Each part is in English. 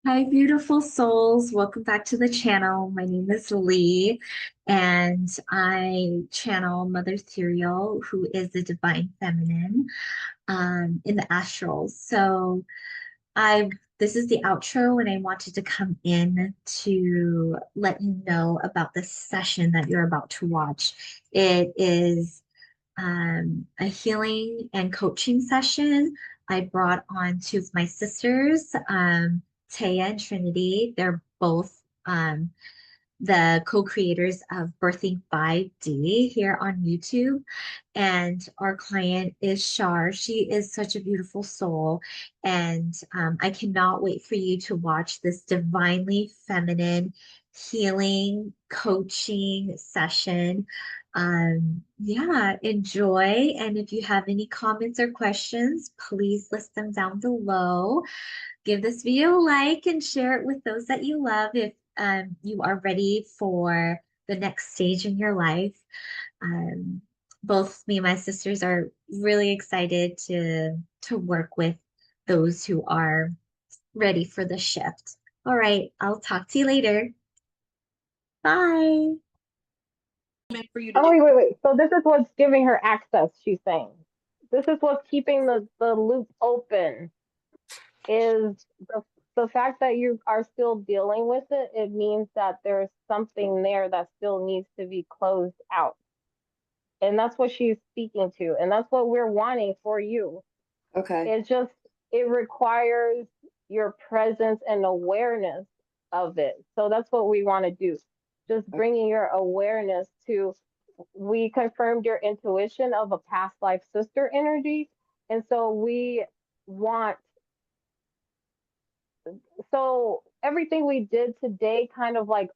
Hi, beautiful souls. Welcome back to the channel. My name is Lee, and I channel Mother Ethereal, who is the divine feminine in the astrals. I this is the outro, and I wanted to come in to let you know about the session that you're about to watch. It is a healing and coaching session. I brought on two of my sisters, Taya and Trinity. They're both the co-creators of Birthing 5D here on YouTube. And our client is Shar. She is such a beautiful soul. And I cannot wait for you to watch this divinely feminine healing coaching session. Yeah, enjoy. And if you have any comments or questions, please list them down below. Give this video a like and share it with those that you love if you are ready for the next stage in your life. Um, Both me and my sisters are really excited to work with those who are ready for the shift. All right, I'll talk to you later. Bye. Meant for you to Oh, do. wait. So this is what's giving her access, she's saying. This is what's keeping the loop open is the fact that you are still dealing with it. It means that there's something there that still needs to be closed out. And that's what she's speaking to. And that's what we're wanting for you. Okay. It requires your presence and awareness of it. So that's what we want to do. Just bringing your awareness to, we confirmed your intuition of a past life sister energy. And so we want, so everything we did today kind of like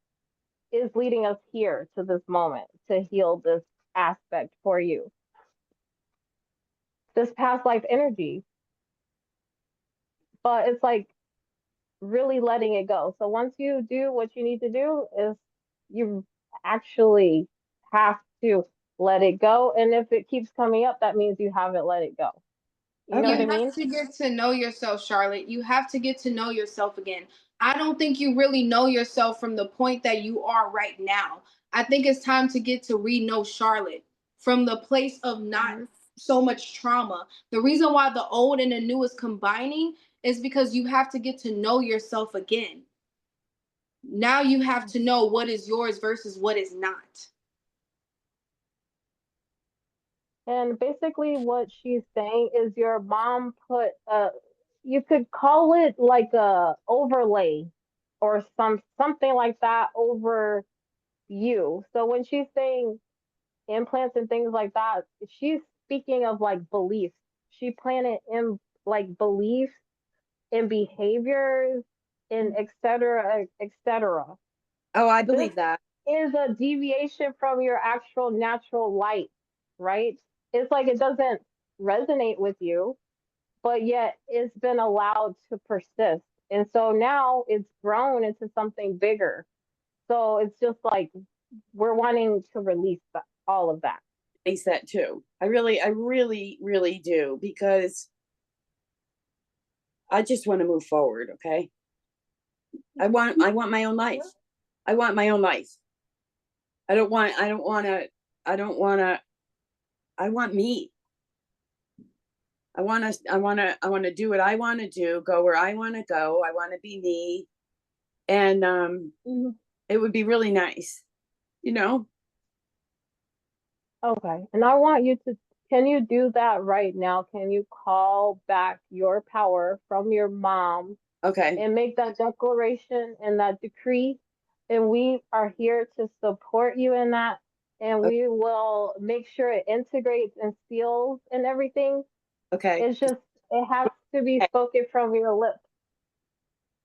is leading us here to this moment to heal this aspect for you, this past life energy. But it's like really letting it go. So once you do what you need to do is you actually have to let it go. And if it keeps coming up, that means you haven't let it go. You know You what I have mean? to get to know yourself, Charlotte. You have to get to know yourself again. I don't think you really know yourself from the point that you are right now. I think it's time to get to re-know Charlotte from the place of not so much trauma. The reason why the old and the new is combining is because you have to get to know yourself again. Now you have to know what is yours versus what is not. And basically what she's saying is your mom put you could call it like a overlay or something like that over you. So when she's saying implants and things like that, she's speaking of like beliefs. She planted in like beliefs in behaviors in et cetera, et cetera. Oh, I This believe that. is a deviation from your actual natural light, right? It's like it doesn't resonate with you, but yet it's been allowed to persist. And so now it's grown into something bigger. So it's just like we're wanting to release all of that. Release that too. I really do, because I just want to move forward. Okay. I want my own life. I want my own life. I want me. I want to do what I want to do, go where I want to go. I want to be me. And it would be really nice, you know? Okay. And I want you to, can you do that right now? Can you call back your power from your mom Okay. and make that declaration and that decree? And we are here to support you in that. And we will make sure it integrates and seals and everything. Okay. It's just, it has to be spoken from your lips.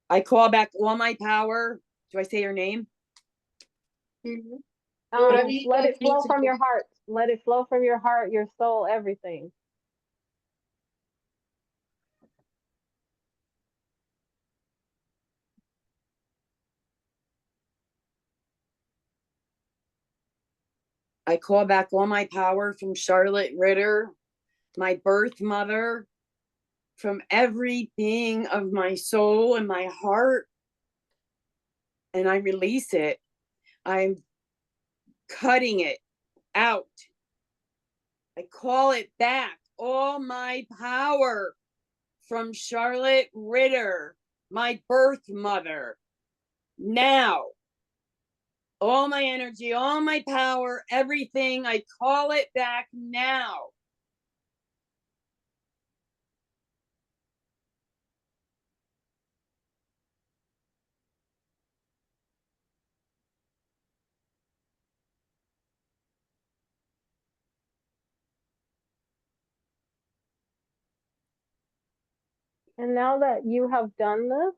I call back all my power. Do I say your name? Mm-hmm. Let it flow from your heart. Let it flow from your heart, your soul, everything. I call back all my power from Charlotte Ritter, my birth mother, from every being of my soul and my heart, and I release it, I'm cutting it out. I call it back, all my power from Charlotte Ritter, my birth mother. Now, all my energy, all my power, everything, I call it back now. And now that you have done this,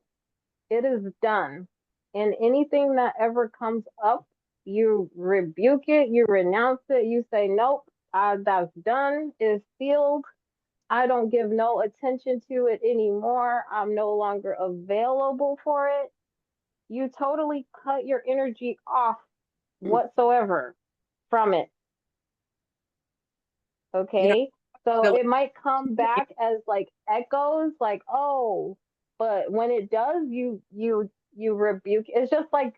it is done. And anything that ever comes up, you rebuke it, you renounce it, you say, nope, that's done, it's sealed. I don't give no attention to it anymore. I'm no longer available for it. You totally cut your energy off whatsoever from it. Okay. So it might come back as like echoes, like, oh, but when it does, you rebuke. It's just like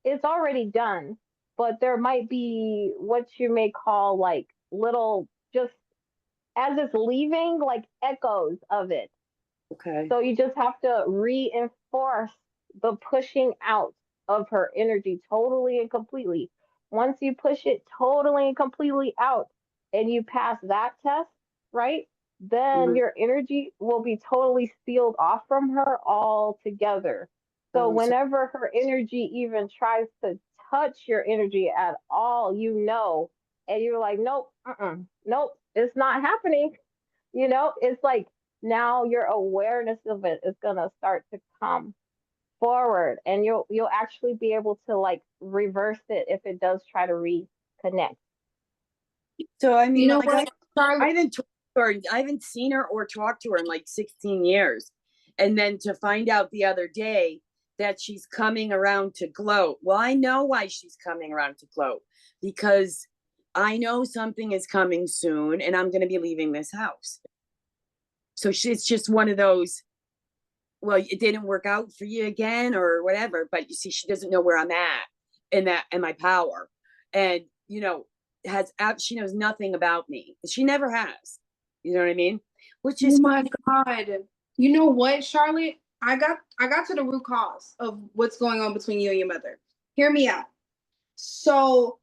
it's already done, but there might be what you may call like little, just as it's leaving, like echoes of it. Okay. So you just have to reinforce the pushing out of her energy totally and completely. Once you push it totally and completely out and you pass that test, right? Then your energy will be totally sealed off from her altogether. So whenever her energy even tries to touch your energy at all, you know, and you're like, nope, nope, it's not happening. You know, it's like now your awareness of it is gonna start to come forward, and you'll actually be able to like reverse it if it does try to reconnect. So I mean, You know like what, Charlotte? I haven't seen her or talked to her in like 16 years. And then to find out the other day that she's coming around to gloat. Well, I know why she's coming around to gloat, because I know something is coming soon and I'm going to be leaving this house. So it's just one of those, well, it didn't work out for you again or whatever, but you see, she doesn't know where I'm at and my power. And, you know, she knows nothing about me. She never has. You know what I mean? Which is, oh my God. You know what, Charlotte? I got to the root cause of what's going on between you and your mother. Hear me out. So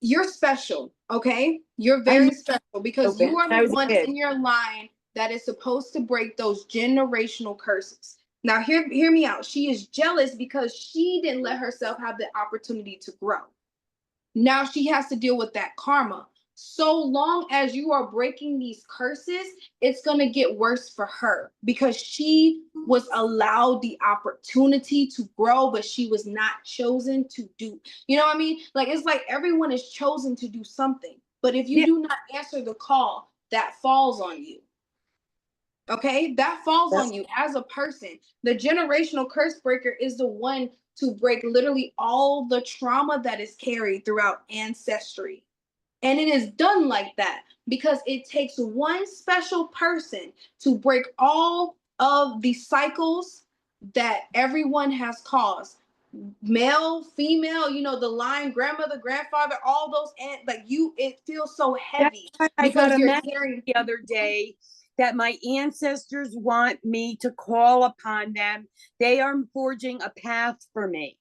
you're special, okay? You're very special because you are the one in your line that is supposed to break those generational curses. Now, hear me out. She is jealous because she didn't let herself have the opportunity to grow. Now she has to deal with that karma. So long as you are breaking these curses, it's going to get worse for her because she was allowed the opportunity to grow, but she was not chosen to do. You know what I mean? Like, it's like everyone is chosen to do something. But if you do not answer the call, that falls on you. Okay? That falls on you as a person. The generational curse breaker is the one to break literally all the trauma that is carried throughout ancestry. And it is done like that because it takes one special person to break all of the cycles that everyone has caused. Male, female, you know, the line, grandmother, grandfather, all those, and like you, it feels so heavy. I got a message the other day that my ancestors want me to call upon them. They are forging a path for me.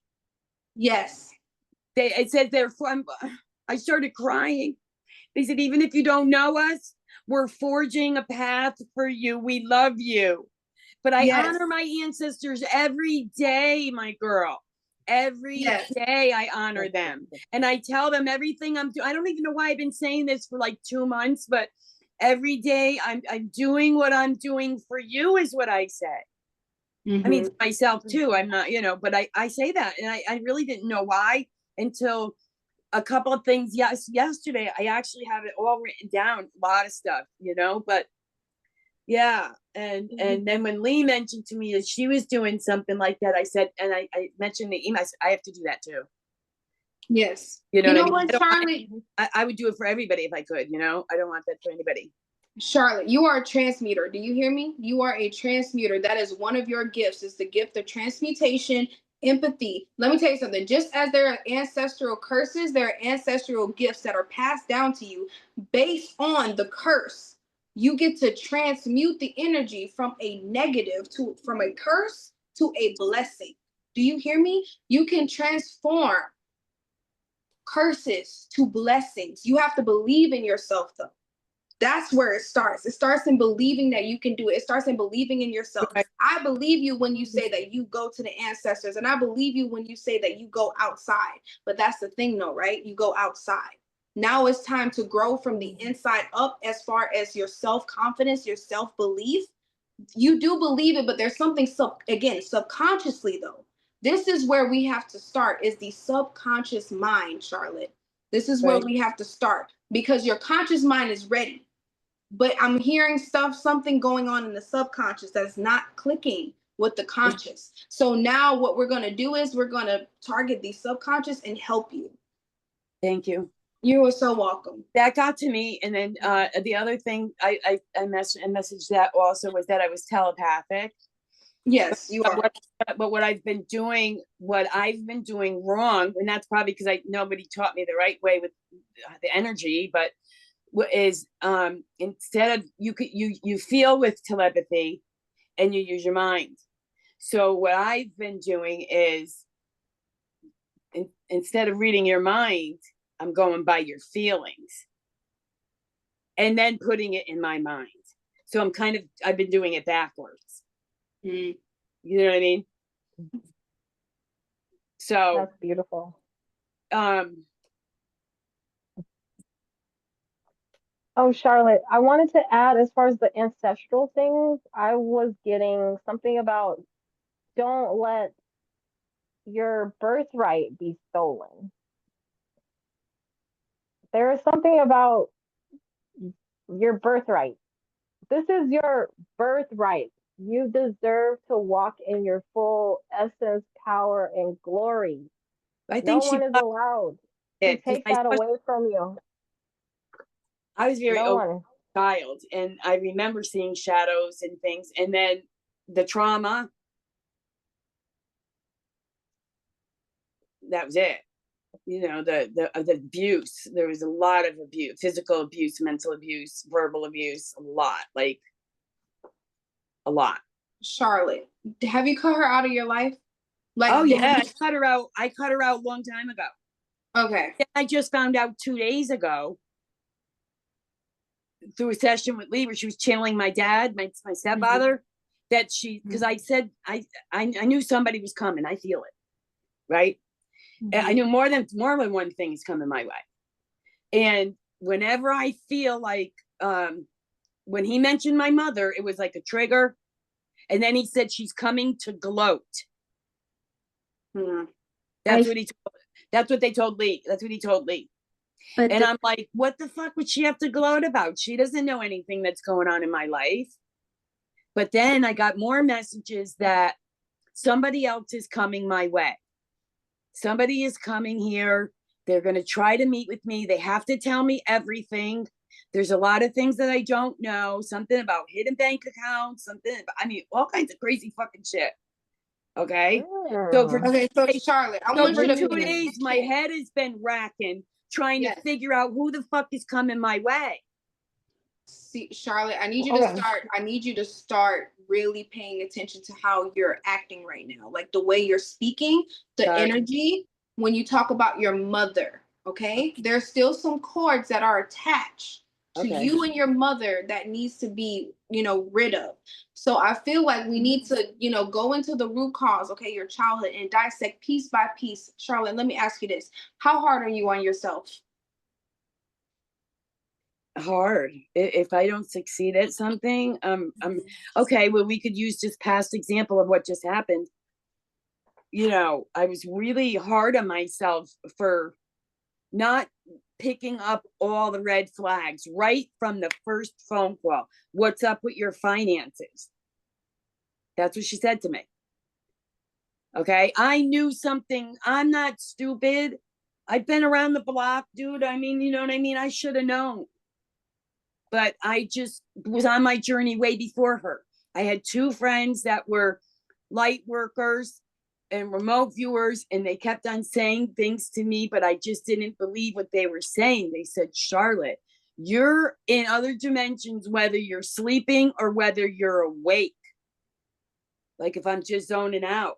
Yes. It says they're from, I started crying. They said, even if you don't know us, we're forging a path for you. We love you. But I honor my ancestors every day, my girl. Every day I honor them. And I tell them everything I'm doing. I don't even know why I've been saying this for like 2 months, but every day I'm doing what I'm doing for you is what I say. I mean, myself too. I'm not, you know, but I say that. And I really didn't know why until a couple of things. Yes, yesterday I actually have it all written down, a lot of stuff, you know, but yeah. And then when Lee mentioned to me that she was doing something like that, I said, and I mentioned the email, I said, I have to do that too. Yes. You know what, I mean? Charlotte? I would do it for everybody if I could, you know, I don't want that for anybody. Charlotte, you are a transmuter. Do you hear me? You are a transmuter. That is one of your gifts. It's the gift of transmutation Empathy. Let me tell you something. Just as there are ancestral curses, there are ancestral gifts that are passed down to you based on the curse. You get to transmute the energy from a negative from a curse to a blessing. Do you hear me? You can transform curses to blessings. You have to believe in yourself, though. That's where it starts. It starts in believing that you can do it. It starts in believing in yourself. Right. I believe you when you say that you go to the ancestors, and I believe you when you say that you go outside. But that's the thing, though, right? You go outside. Now it's time to grow from the inside up as far as your self-confidence, your self-belief. You do believe it, but there's something subconsciously, though. This is where we have to start, is the subconscious mind, Charlotte. This is where Right. we have to start, because your conscious mind is ready. But I'm hearing something going on in the subconscious that's not clicking with the conscious. So now what we're going to do is we're going to target the subconscious and help you. Thank you. You are so welcome. That got to me. And then the other thing I messaged that also was that I was telepathic. Yes, you are. But what I've been doing wrong, and that's probably because nobody taught me the right way with the energy, but is instead of you feel with telepathy and you use your mind. So what I've been doing is instead of reading your mind, I'm going by your feelings and then putting it in my mind. So I've been doing it backwards. You know what I mean? So That's beautiful. Oh, Charlotte, I wanted to add, as far as the ancestral things, I was getting something about don't let your birthright be stolen. There is something about your birthright. This is your birthright. You deserve to walk in your full essence, power, and glory. I No think one is allowed to take that away from you. I was very No one. child, and I remember seeing shadows and things, and then the trauma, that was it. You know, the abuse. There was a lot of abuse, physical abuse, mental abuse, verbal abuse, a lot. Charlotte, have you cut her out of your life? Oh yeah, I cut her out a long time ago. Okay. I just found out 2 days ago through a session with Lee where she was channeling my dad, my stepfather, that because I said I knew somebody was coming. I feel it, right? I knew more than one thing is coming my way. And whenever I feel like when he mentioned my mother, it was like a trigger. And then he said she's coming to gloat. That's what they told Lee. That's what he told Lee. And I'm like, what the fuck would she have to gloat about? She doesn't know anything that's going on in my life. But then I got more messages that somebody else is coming my way. Somebody is coming here. They're going to try to meet with me. They have to tell me everything. There's a lot of things that I don't know. Something about hidden bank accounts, all kinds of crazy fucking shit. Okay. So Charlotte, I want you to 2 days, my head has been racking, trying to figure out who the fuck is coming my way. See, Charlotte, I need you to start really paying attention to how you're acting right now. Like the way you're speaking, the energy, when you talk about your mother, okay? There's still some cords that are attached to you and your mother that needs to be, rid of. So I feel like we need to, go into the root cause, okay, your childhood, and dissect piece by piece. Charlotte, let me ask you this. How hard are you on yourself? Hard. If I don't succeed at something, I'm okay. Well, we could use just past example of what just happened. I was really hard on myself for not picking up all the red flags right from the first phone call. What's up with your finances? That's what she said to me. Okay. I knew something. I'm not stupid. I've been around the block, dude. You know what I mean? I should have known. But I just was on my journey way before her. I had 2 friends that were light workers, and remote viewers, and they kept on saying things to me, but I just didn't believe what they were saying. They said, Charlotte, you're in other dimensions, whether you're sleeping or whether you're awake. Like if I'm just zoning out.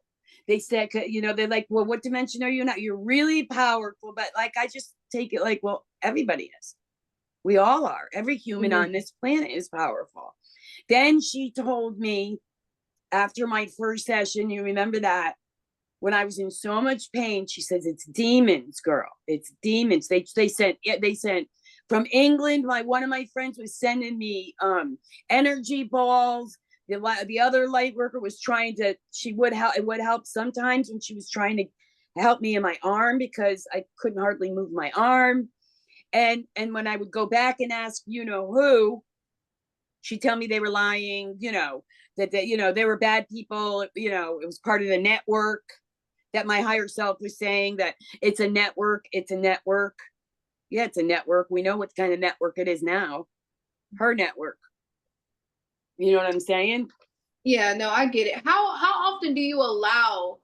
They said, you know, they're like, well, what dimension are you not? You're really powerful. But like, I just take it like, well, everybody is. We all are. Every human on this planet is powerful. Then she told me after my first session, you remember that, when I was in so much pain, she says, it's demons, girl. It's demons. They sent from England. One of my friends was sending me energy balls. The other light worker was trying to, it would help sometimes when she was trying to help me in my arm because I couldn't hardly move my arm. And when I would go back and ask, you know who, she'd tell me they were lying, you know, that they, you know, they were bad people, you know, it was part of the network, that my higher self was saying that it's a network. It's a network. Yeah, it's a network. We know what kind of network it is now. Her network. You know what I'm saying? Yeah, no, I get it. How often do you allow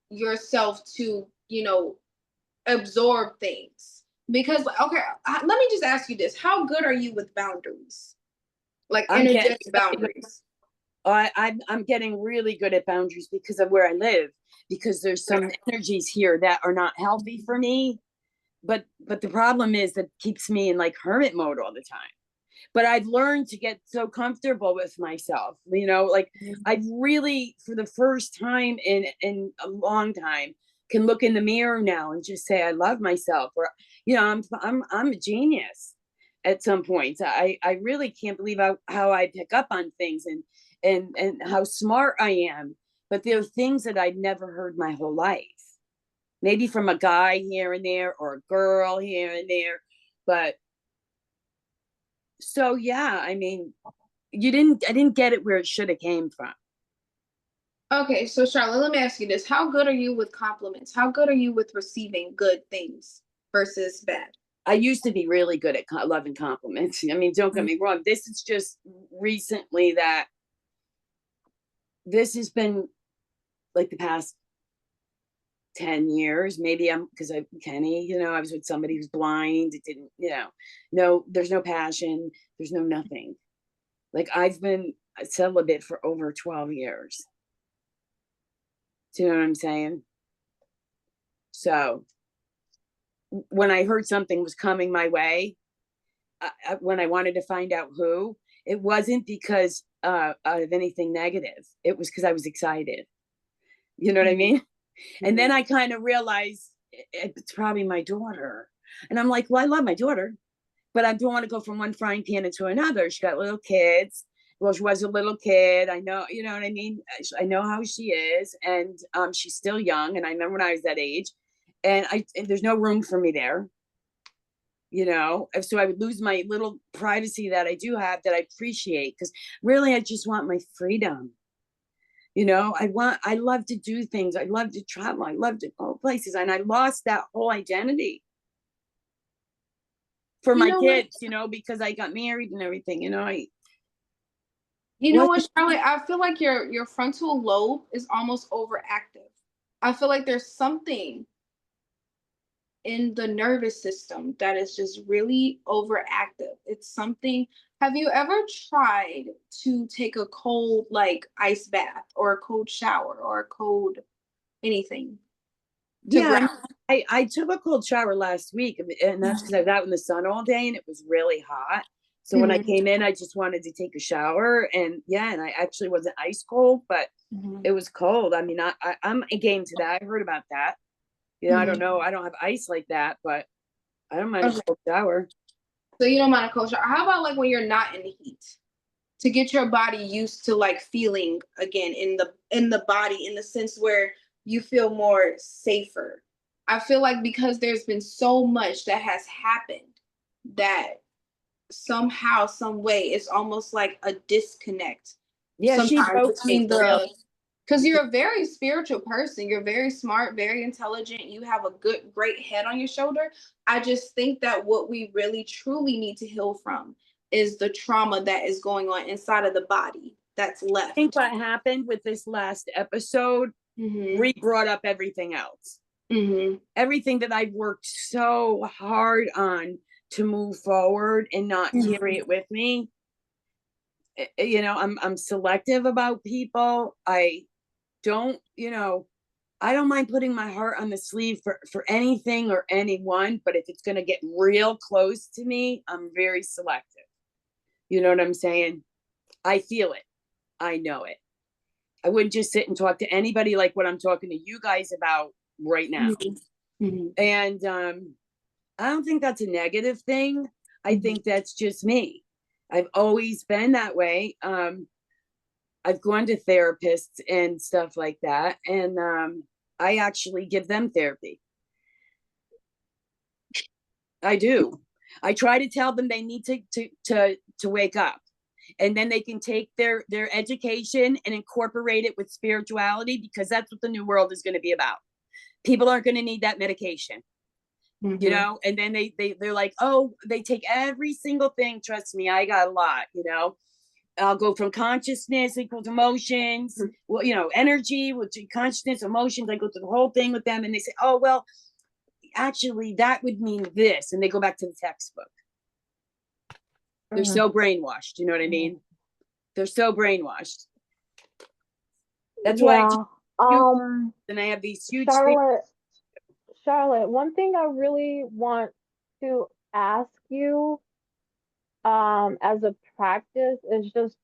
yourself to, you know, absorb things? Because okay, let me just ask you this. How good are you with boundaries? Like energetic boundaries? I'm getting really good at boundaries because of where I live, because there's some energies here that are not healthy for me. But the problem is that keeps me in like hermit mode all the time. But I've learned to get so comfortable with myself, you know, like I've really, for the first time in a long time, can look in the mirror now and just say, I love myself, or, you know, I'm a genius at some points. I really can't believe how I pick up on things and how smart I am. But there are things that I'd never heard my whole life. Maybe from a guy here and there or a girl here and there. But so, yeah, I mean, I didn't get it where it should have came from. Okay, so Charlotte, let me ask you this. How good are you with compliments? How good are you with receiving good things versus bad? I used to be really good at loving compliments. I mean, don't get me wrong. This is just recently that this has been like the past 10 years. Maybe because Kenny, you know, I was with somebody who's blind. It didn't, you know, no, there's no passion. There's no nothing. Like I've been celibate for over 12 years. Do you know what I'm saying? So when I heard something was coming my way, when I wanted to find out who, it wasn't because of anything negative. It was because I was excited. You know what I mean? And then I kind of realized it's probably my daughter. And I'm like, well, I love my daughter, but I don't want to go from one frying pan into another. She got little kids. Well, she was a little kid. I know, you know what I mean? I know how she is. And she's still young. And I remember when I was that age. And there's no room for me there. You know, so I would lose my little privacy that I do have that I appreciate, because really I just want my freedom. You know, I love to do things. I love to travel. I love to go places. And I lost that whole identity for my kids, you know, because I got married and everything, you know. You know what, Charlotte? I feel like your frontal lobe is almost overactive. I feel like there's something in the nervous system that is just really overactive. It's something. Have you ever tried to take a cold, like ice bath or a cold shower or a cold anything? Yeah, I took a cold shower last week, and that's because I was out in the sun all day and it was really hot. So when I came in, I just wanted to take a shower, and yeah, and I actually wasn't ice cold, but it was cold. I mean, I'm a game to that. I heard about that. You know, I don't know. I don't have ice like that, but I don't mind a cold shower. So you don't mind a cold shower. How about like when you're not in the heat? To get your body used to like feeling again in the body, in the sense where you feel more safer. I feel like because there's been so much that has happened that somehow, some way, it's almost like a disconnect. Yeah, between because you're a very spiritual person. You're very smart, very intelligent. You have a great head on your shoulder. I just think that what we really truly need to heal from is the trauma that is going on inside of the body that's left. I think what happened with this last episode re-brought up everything else. Mm-hmm. Everything that I've worked so hard on to move forward and not carry it with me. You know, I'm selective about people. I don't, you know, I don't mind putting my heart on the sleeve for anything or anyone, but if it's going to get real close to me, I'm very selective. You know what I'm saying? I feel it. I know it. I wouldn't just sit and talk to anybody like what I'm talking to you guys about right now. Mm-hmm. And I don't think that's a negative thing. I think that's just me. I've always been that way. I've gone to therapists and stuff like that. And I actually give them therapy. I do. I try to tell them they need to wake up. And then they can take their education and incorporate it with spirituality, because that's what the new world is going to be about. People aren't going to need that medication. You know, and then they're like, oh, they take every single thing. Trust me, I got a lot, you know. I'll go from consciousness equals emotions, well, you know, energy, which consciousness, emotions. I go through the whole thing with them, and they say, oh, well, actually, that would mean this. And they go back to the textbook. They're so brainwashed. You know what I mean? They're so brainwashed. That's why and I have these huge Charlotte, one thing I really want to ask you as a practice is just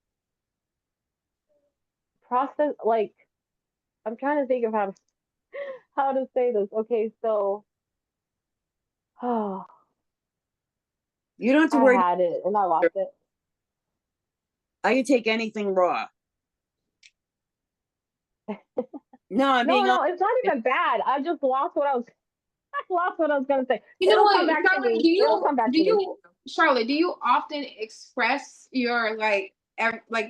process, like, I'm trying to think of how to say this. Okay, so you don't have to I worry. had it and I lost it. I could take anything raw. No, I mean, no, it's not even bad. I just lost what I was gonna say. You know It'll what, come back to Charlotte? me. It'll come back to me. Charlotte, do you often express your like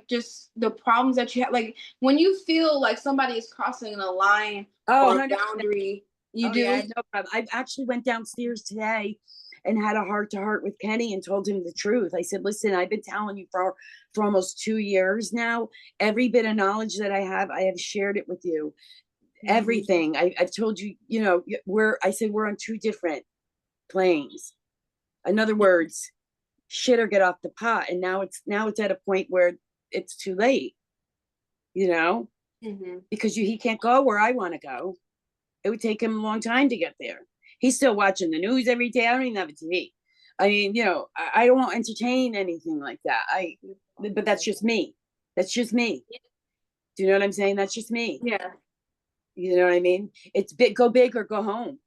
just the problems that you have? Like when you feel like somebody is crossing a line or a 100%. boundary, you do? Yeah, no problem. I actually went downstairs today and had a heart-to-heart with Kenny and told him the truth. I said, listen, I've been telling you for almost 2 years now. Every bit of knowledge that I have shared it with you. Everything. I've told you, you know, I said we're on 2 different planes. In other words, shit or get off the pot. And now it's at a point where it's too late, you know, because he can't go where I want to go. It would take him a long time to get there. He's still watching the news every day. I don't even have a TV. I mean, you know, I don't want to entertain anything like that. But that's just me. That's just me. Do you know what I'm saying? That's just me. Yeah. You know what I mean? It's go big or go home.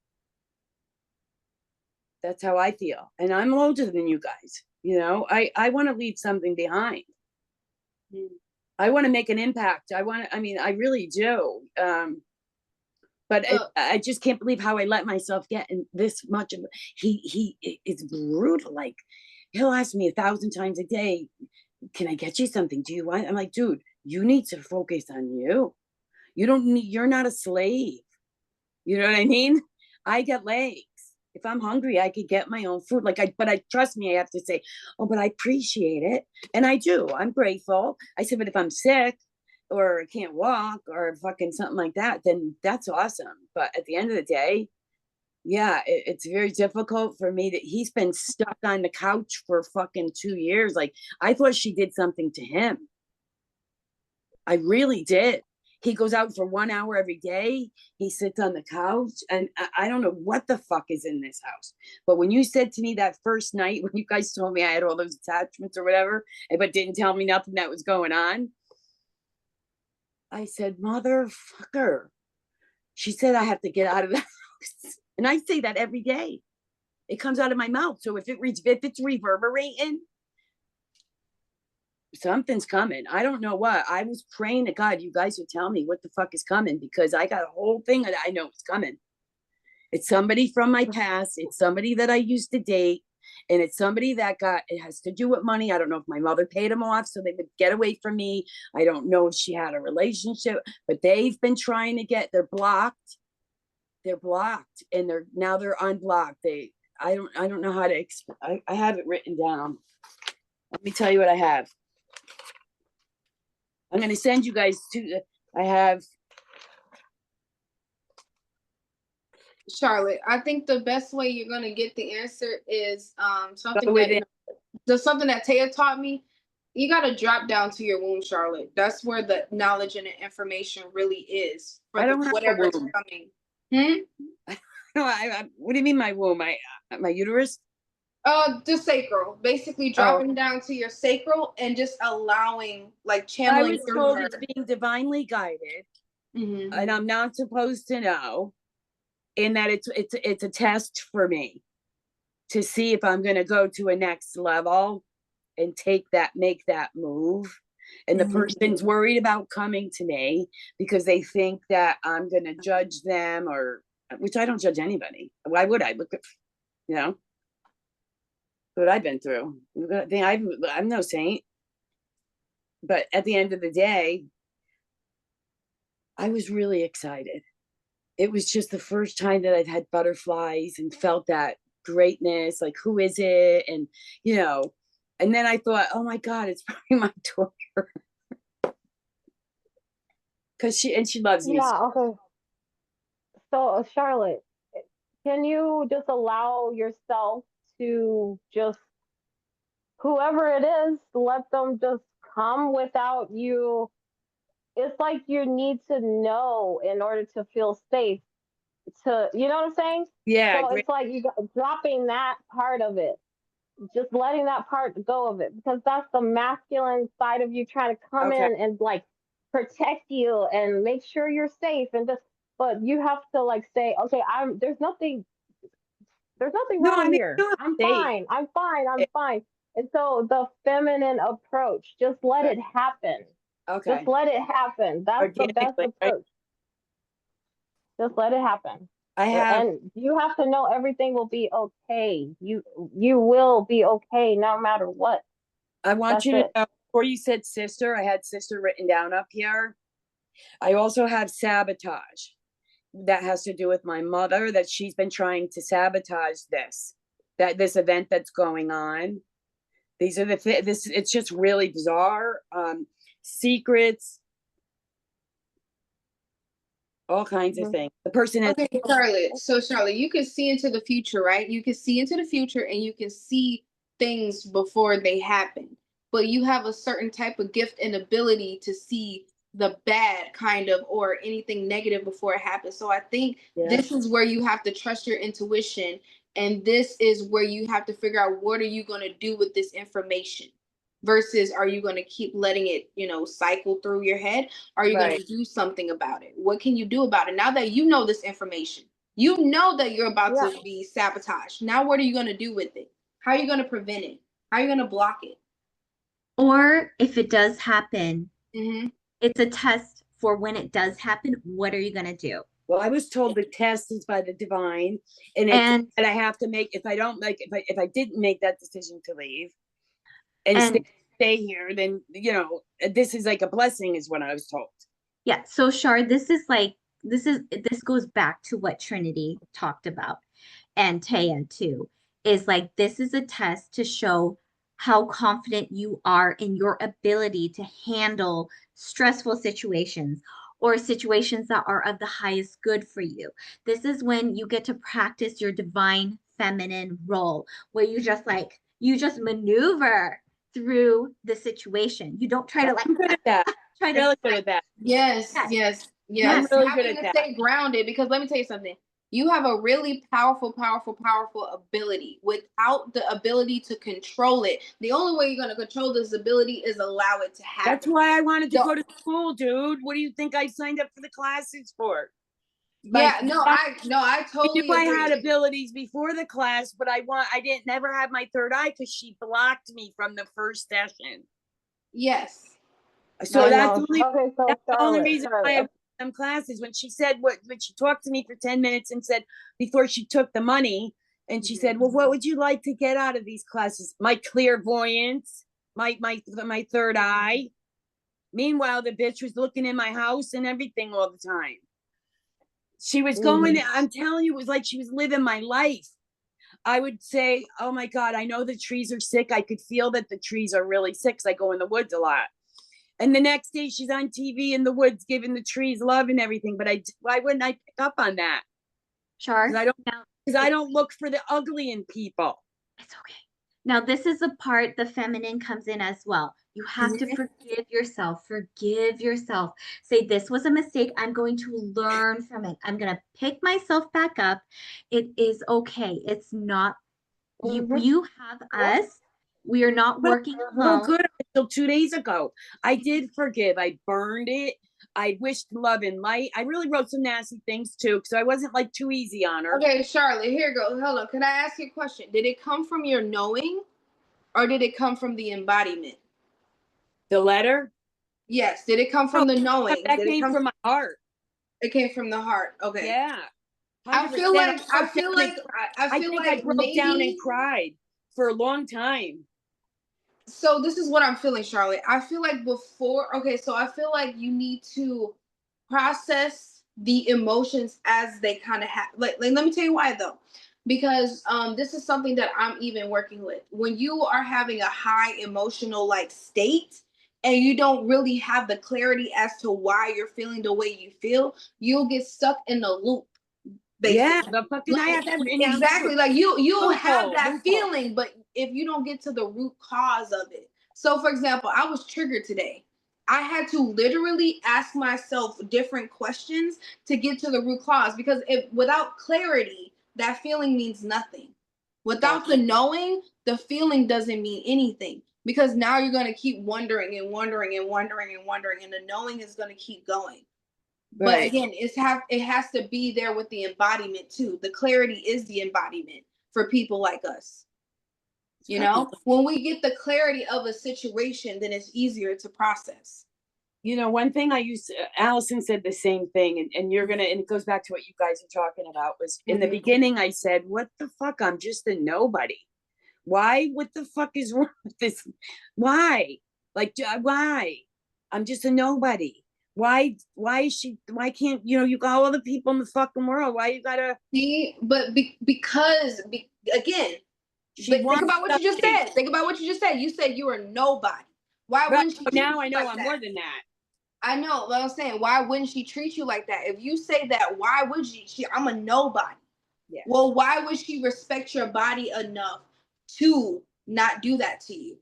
That's how I feel. And I'm older than you guys. You know, I want to leave something behind. I want to make an impact. I really do. But I just can't believe how I let myself get in this much of it's brutal. Like he'll ask me 1,000 times a day, can I get you something? Do you want? I'm like, dude, you need to focus on you. You're not a slave. You know what I mean? I get legs. If I'm hungry, I could get my own food. But I trust me, I have to say, oh, but I appreciate it. And I do. I'm grateful. I said, but if I'm sick or can't walk or fucking something like that, then that's awesome. But at the end of the day, yeah, it's very difficult for me he's been stuck on the couch for fucking 2 years. Like I thought she did something to him. I really did. He goes out for 1 hour every day. He sits on the couch, and I don't know what the fuck is in this house. But when you said to me that first night, when you guys told me I had all those attachments or whatever, but didn't tell me nothing that was going on, I said, motherfucker. She said, I have to get out of the house. And I say that every day. It comes out of my mouth. So if it's reverberating, something's coming. I don't know what. I was praying to God, you guys would tell me what the fuck is coming, because I got a whole thing that I know it's coming. It's somebody from my past. It's somebody that I used to date. And it's somebody it has to do with money. I don't know if my mother paid them off so they would get away from me. I don't know if she had a relationship, but they've been trying to they're blocked. They're blocked, and they're unblocked. I don't know how to explain. I have it written down. Let me tell you what I have. I'm going to send you guys I have Charlotte, I think the best way you're gonna get the answer is something Go with that it. something that Taya taught me. You gotta drop down to your womb, Charlotte. That's where the knowledge and the information really is for I don't have a whatever's womb. coming. Hmm? No, what do you mean my womb? My uterus? The sacral. Basically dropping down to your sacral and just allowing, like, I channeling was through told her. it's being divinely guided, Mhm. and I'm not supposed to know, and that it's a test for me to see if I'm going to go to a next level and make that move. And the Mhm. person's worried about coming to me because they think that I'm going to judge them, or which I don't judge anybody. Why would I? Look at, you know, what I've been through. I'm no saint. But at the end of the day, I was really excited. It was just the first time that I've had butterflies and felt that greatness, like, who is it? And, and then I thought, oh my God, it's probably my daughter. Because she loves me. Yeah, okay. So, Charlotte, can you just allow yourself to just, whoever it is, let them just come without you? It's like you need to know in order to feel safe. You know what I'm saying? Yeah, So great. it's like dropping that part of it, just letting that part go of it, because that's the masculine side of you trying to come Okay. in and like protect you and make sure you're safe and just. But you have to like say, okay, there's nothing No, wrong here. no, I'm safe. fine. I'm fine. I'm fine. And so the feminine approach, just let it happen. Just Okay. let it happen. That's the best Organically, right? approach. Just let it happen. I have. And you have to know everything will be okay. You will be okay no matter what. I want That's you to it. know, before you said sister, I had sister written down up here. I also have sabotage. That has to do with my mother, that she's been trying to sabotage this event that's going on. These are this, it's just really bizarre. Secrets, all kinds of Mhm. things. The person has. Okay, Charlotte. So, Charlotte, you can see into the future, right? You can see into the future and you can see things before they happen. But you have a certain type of gift and ability to see the bad kind of or anything negative before it happens. So I think this is where you have to trust your intuition. And this is where you have to figure out, what are you going to do with this information? Versus, are you going to keep letting it, cycle through your head? Are you going to do something about it? What can you do about it? Now that you know this information, you know that you're about Yeah. to be sabotaged. Now, what are you going to do with it? How are you going to prevent it? How are you going to block it? Or if it does happen, Mm-hmm. it's a test for when it does happen. What are you going to do? Well, I was told the test is by the divine, and And that I have to make, if I didn't make that decision to leave and stay here, then this is like a blessing, is what I was told. yeah, so Shar, this goes back to what Trinity talked about, and Taya too, is like this is a test to show how confident you are in your ability to handle stressful situations or situations that are of the highest good for you. This is when you get to practice your divine feminine role, where you just maneuver through the situation. You don't try to I'm good at that. try to Really good at that. Yes, Yes. yes, Yes. yes. I'm really Having good to at that. stay grounded, because let me tell you something. You have a really powerful, powerful, powerful ability. Without the ability to control it, the only way you're going to control this ability is allow it to happen. That's why I wanted to go to school, dude. What do you think I signed up for the classes for? I totally knew I agree. had abilities before the class, but I didn't never have my third eye because she blocked me from the first session. Yes. So that's Okay, the only reason Charlotte, why I went to them classes. When she said when she talked to me for 10 minutes and said, before she took the money, and she said, well, what would you like to get out of these classes? My clairvoyance, my third eye. Meanwhile, the bitch was looking in my house and everything all the time. She was going, I'm telling you, it was like she was living my life. I would say, oh my God, I know the trees are sick. I could feel that the trees are really sick because I go in the woods a lot. And the next day she's on TV in the woods giving the trees love and everything. But why wouldn't I pick up on that? Char. Because I don't, Now, because I don't look for the ugly in people. it's okay. Now, this is the part the feminine comes in as well. You have to forgive yourself. Forgive yourself. Say, this was a mistake. I'm going to learn from it. I'm going to pick myself back up. It is okay. It's not you. Mhm. You have us. We are not But working I felt alone. good until 2 days ago. I did forgive. I burned it. I wished love and light. I really wrote some nasty things too, because I wasn't like too easy on her. Okay, Charlotte, here you go. Hold on. Can I ask you a question? Did it come from your knowing or did it come from the embodiment? The letter? Yes. Did it come from the knowing? That Did it came come from my heart. It came from the heart. Okay. Yeah. I 100%. feel like I broke feel down like and- I I feel think I like broke down and maybe cried for a long time. so this is what I'm feeling, Charlotte. I feel like so I feel like you need to process the emotions as they kind of have. Like, let me tell you why though, because this is something that I'm even working with. When you are having a high emotional like state and you don't really have the clarity as to why you're feeling the way you feel, you'll get stuck in the loop. Basically. Yeah, the fucking I have that written down Exactly. too. Like you'll have Loophole, that loophole. feeling, but if you don't get to the root cause of it. So for example, I was triggered today. I had to literally ask myself different questions to get to the root cause because if without clarity, that feeling means nothing. Without the knowing, the feeling doesn't mean anything because now you're going to keep wondering and wondering and wondering and wondering, and the knowing is going to keep going. But Right. again, it has to be there with the embodiment too. The clarity is the embodiment for people like us. You know, when we get the clarity of a situation, then it's easier to process. You know, one thing Allison said the same thing, and and it goes back to what you guys are talking about, was in the beginning, I said, what the fuck? I'm just a nobody. Why? What the fuck is wrong with this? Why? Like, why? I'm just a nobody. Why can't, you got all the people in the fucking world. Why you gotta? See, but because again, but think about what you just said. Think about what you just said. You said you were nobody. Why wouldn't she treat now you I know like I'm that? more than that. I know what I'm saying. Why wouldn't she treat you like that? If you say that, why would I'm a nobody. Yeah. Well, why would she respect your body enough to not do that to you?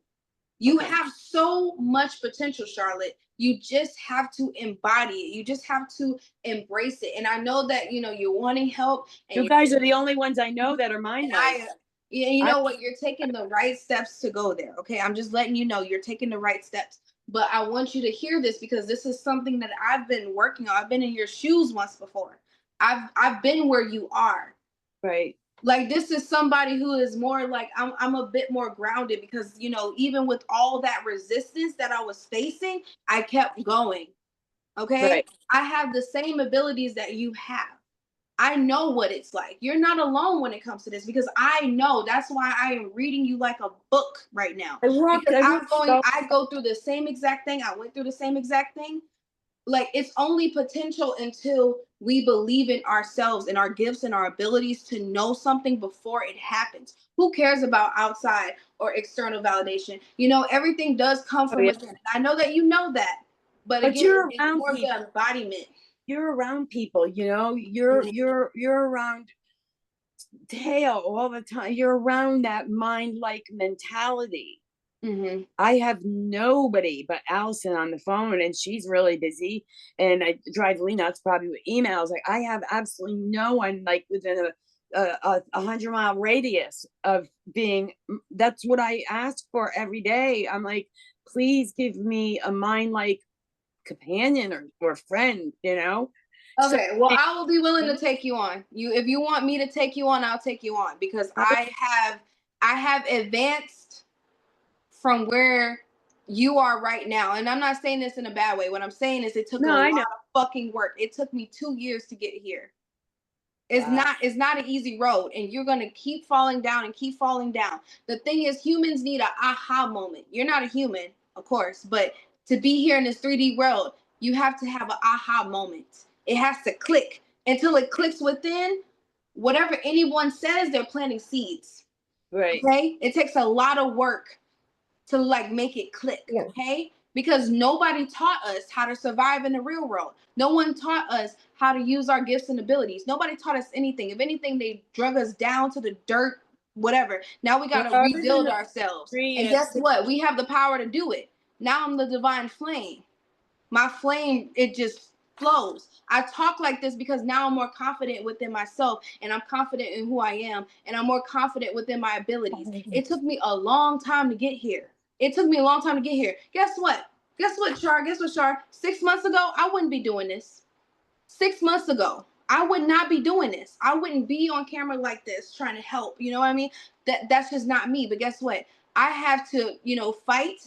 You have so much potential, Charlotte. You just have to embody it. You just have to embrace it. And I know that you're wanting help. And You guys are the only ones I know that are mine. You know what? You're taking the right steps to go there. Okay, I'm just letting you know you're taking the right steps. But I want you to hear this because this is something that I've been working on. I've been in your shoes once before. I've been where you are. Right. Like this is somebody who is more like I'm a bit more grounded because even with all that resistance that I was facing, I kept going. Okay. Right. I have the same abilities that you have. I know what it's like. You're not alone when it comes to this because I know. That's why I am reading you like a book right now. I go through the same exact thing. I went through the same exact thing. Like it's only potential until we believe in ourselves and our gifts and our abilities to know something before it happens. Who cares about outside or external validation? Everything does come from within. I know that you know that, but again, it's more of the embodiment. You're around people, you're around Tail all the time. You're around that mind-like mentality. I have nobody but Allison on the phone, and she's really busy, and I drive Lee nuts probably with emails. Like I have absolutely no one like within a 100-mile radius of being. That's what I ask for every day. I'm like, please give me a mind-like companion or friend, Okay, well, I will be willing to take you on. If you want me to take you on, I'll take you on because I have advanced from where you are right now. And I'm not saying this in a bad way. What I'm saying is it took a lot of fucking work. It took me 2 years to get here. It's not an easy road, and you're gonna keep falling down and keep falling down. The thing is, humans need an aha moment. You're not a human, of course, but to be here in this 3D world, you have to have an aha moment. It has to click. Until it clicks within, whatever anyone says, they're planting seeds. Right. Okay? It takes a lot of work to like make it click. Yeah. Okay? because nobody taught us how to survive in the real world. No one taught us how to use our gifts and abilities. Nobody taught us anything. If anything, they drug us down to the dirt, whatever. Now we got to rebuild ourselves. And guess what? We have the power to do it. Now I'm the divine flame. My flame, it just flows. I talk like this because now I'm more confident within myself, and I'm confident in who I am, and I'm more confident within my abilities. It took me a long time to get here. It took me a long time to get here. Guess what? Guess what, Char? Guess what, Char? 6 months ago, I wouldn't be doing this. 6 months ago, I would not be doing this. I wouldn't be on camera like this trying to help. You know what I mean? That's just not me. But guess what? I have to, fight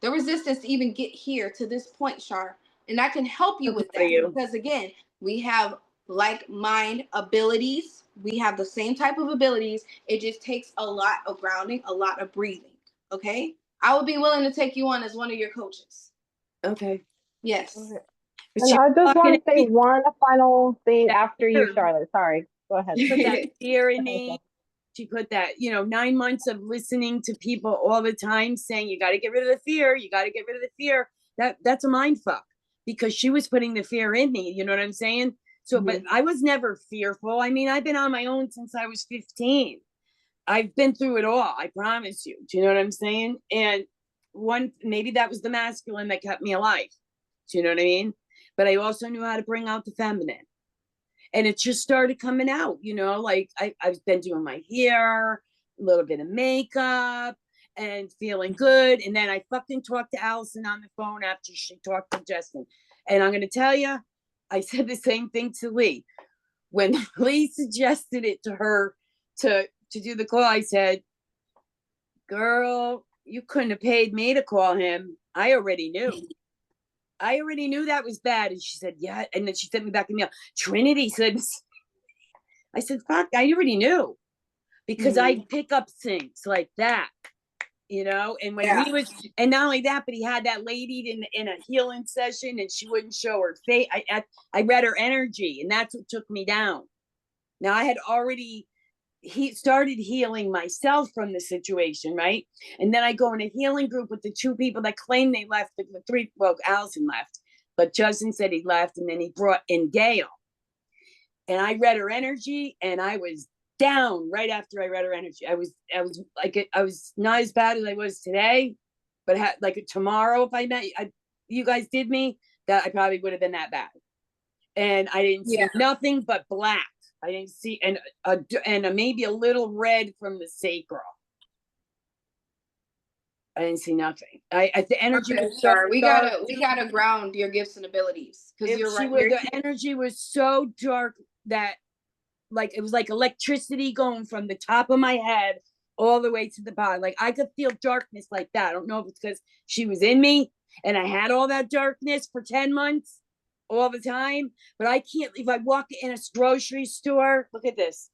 the resistance to even get here to this point, Char. And I can help you with that because, again, we have like mind abilities. We have the same type of abilities. It just takes a lot of grounding, a lot of breathing. Okay? I would be willing to take you on as one of your coaches. Okay. Yes. Okay. And I just want to say one final thing after you, Charlotte. Sorry. Go ahead. Put that fear in me. She put that, 9 months of listening to people all the time saying, you got to get rid of the fear. You got to get rid of the fear. That's a mind fuck because she was putting the fear in me. You know what I'm saying? So, but I was never fearful. I mean, I've been on my own since I was 15. I've been through it all. I promise you. Do you know what I'm saying? And maybe that was the masculine that kept me alive. Do you know what I mean? But I also knew how to bring out the feminine. And it just started coming out, like I've been doing my hair, a little bit of makeup and feeling good. And then I fucking talked to Allison on the phone after she talked to Justin. And I'm going to tell you, I said the same thing to Lee. When Lee suggested it to her to do the call, I said, girl, you couldn't have paid me to call him. I already knew. That was bad. And she said, yeah. And then she sent me back an email. Trinity said, I said, fuck, I already knew. Because I pick up things like that, and when he was, and not only that, but he had that lady in a healing session and she wouldn't show her face. I read her energy and that's what took me down. Now I had already started healing myself from the situation, right? And then I go in a healing group with the two people that claim they left, the three, well, Allison left, but Justin said he left, and then he brought in Gail. And I read her energy, and I was down right after I read her energy. I was not as bad as I was today, but like tomorrow, if I met you guys did me, that I probably would have been that bad. And I didn't see nothing but black. I didn't see, and maybe a little red from the sacral. I didn't see nothing. The energy was so we gotta ground your gifts and abilities because you're right. The energy was so dark that, like, it was like electricity going from the top of my head all the way to the bottom. Like I could feel darkness like that. I don't know if it's because she was in me and I had all that darkness for 10 months. All the time, but I can't. If I walk in a grocery store, look at this.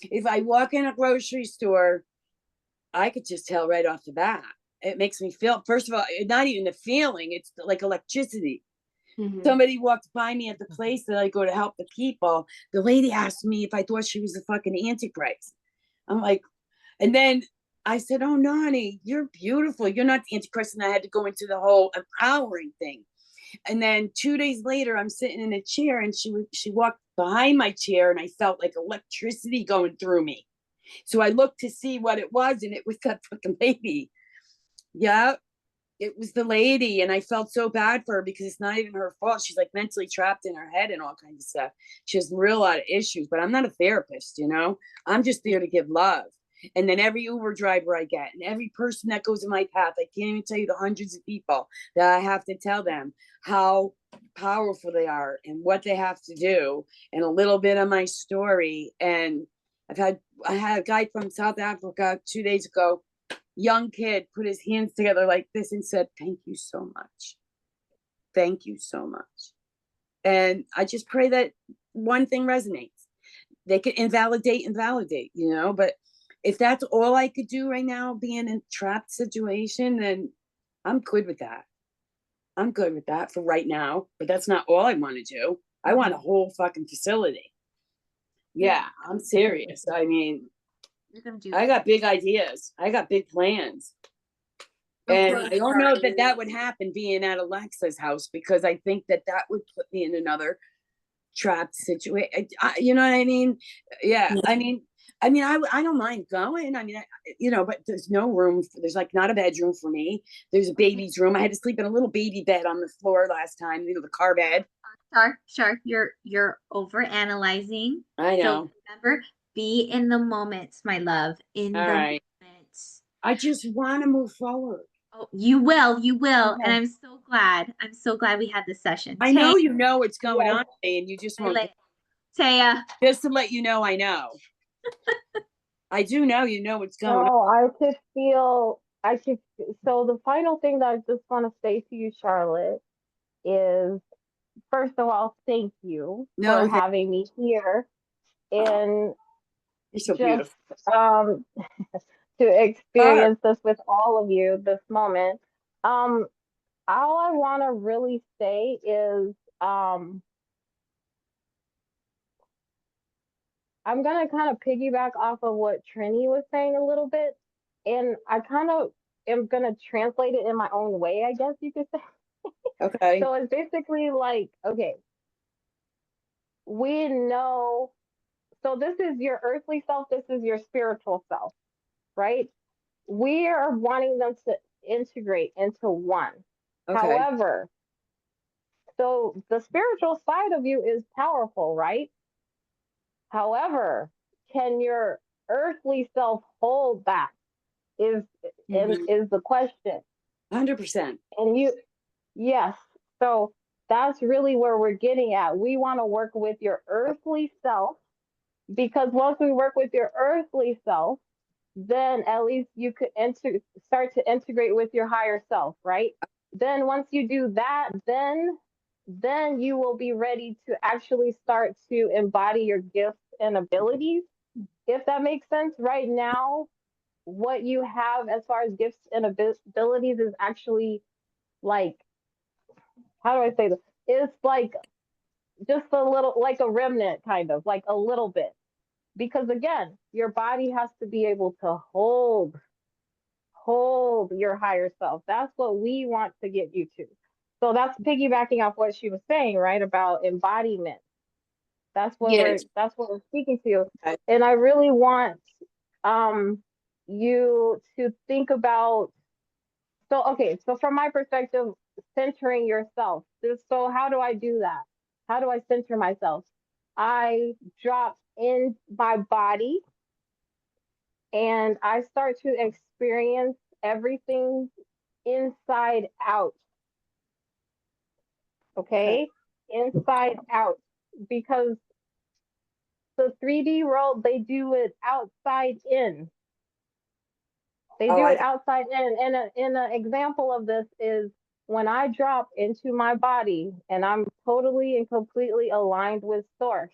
If I walk in a grocery store, I could just tell right off the bat. It makes me feel, first of all, not even the feeling, it's like electricity. Somebody walked by me at the place that I go to help the people. The lady asked me if I thought she was a fucking Antichrist. I'm like, and then I said, oh, no, honey, you're beautiful. You're not the Antichrist. And I had to go into the whole empowering thing. And then 2 days later, I'm sitting in a chair and she walked behind my chair and I felt like electricity going through me. So I looked to see what it was and it was that fucking lady. Yeah, it was the lady. And I felt so bad for her because it's not even her fault. She's like mentally trapped in her head and all kinds of stuff. She has a real lot of issues, but I'm not a therapist, I'm just there to give love. And then every Uber driver I get and every person that goes in my path, I can't even tell you the hundreds of people that I have to tell them how powerful they are and what they have to do and a little bit of my story. And I had a guy from South Africa 2 days ago, young kid, put his hands together like this and said, thank you so much. Thank you so much. And I just pray that one thing resonates. They can invalidate, but if that's all I could do right now, being in a trapped situation, then I'm good with that. I'm good with that for right now, but that's not all I want to do. I want a whole fucking facility. Yeah, I'm serious. I mean, I got big ideas. I got big plans. And course, I don't know that Charlie. that would happen being at Alexa's house, because I think that that would put me in another trapped situation. You know what I mean? Yeah. I don't mind going. But there's no room. There's like not a bedroom for me. There's a baby's room. I had to sleep in a little baby bed on the floor last time, the car bed. Sure, you're over analyzing. I know. So remember, be in the moment, my love. In All the right. moment. I just want to move forward. Oh, you will, and Okay. I'm so glad. I'm so glad we had this session. I know you know what's going Yes. on today, and you just want Taya, just to let you know I know. I do know you know what's going on. No, so the final thing that I just want to say to you, Charlotte, is first of all, thank you for having me here and You're so just beautiful. to experience this with all of you this moment. All I want to really say is I'm gonna kind of piggyback off of what Trini was saying a little bit, and I kind of am gonna translate it in my own way, I guess you could say. Okay. So it's basically like, okay, we know. So this is your earthly self. This is your spiritual self, right? We are wanting them to integrate into one. Okay. However, so the spiritual side of you is powerful, right? However, can your earthly self hold that? Is the question. 100%. And yes. So that's really where we're getting at. We want to work with your earthly self, because once we work with your earthly self, then at least you could start to integrate with your higher self, right? Then once you do that, then you will be ready to actually start to embody your gifts and abilities, if that makes sense. Right now, what you have as far as gifts and abilities is actually like, how do I say this? It's like just a little, like a remnant, kind of like a little bit. Because again, your body has to be able to hold your higher self. That's what we want to get you to. So that's piggybacking off what she was saying, right? About embodiment. That's what we're speaking to. And I really want you to think about, so from my perspective, centering yourself. So how do I do that? How do I center myself? I drop in my body and I start to experience everything inside out. Okay? Inside out. Because the 3D world, they do it outside in. They do it outside in. And an example of this is when I drop into my body and I'm totally and completely aligned with Source,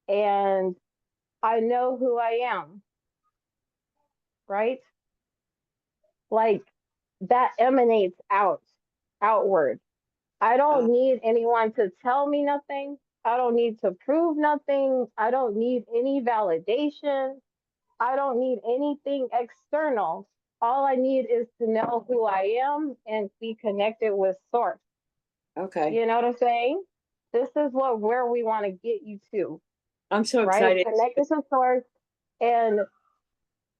and I know who I am, right? Like that emanates outward. I don't need anyone to tell me nothing. I don't need to prove nothing. I don't need any validation. I don't need anything external. All I need is to know who I am and be connected with Source. Okay. You know what I'm saying? This is where we want to get you to. I'm so right? excited. Connected to Source and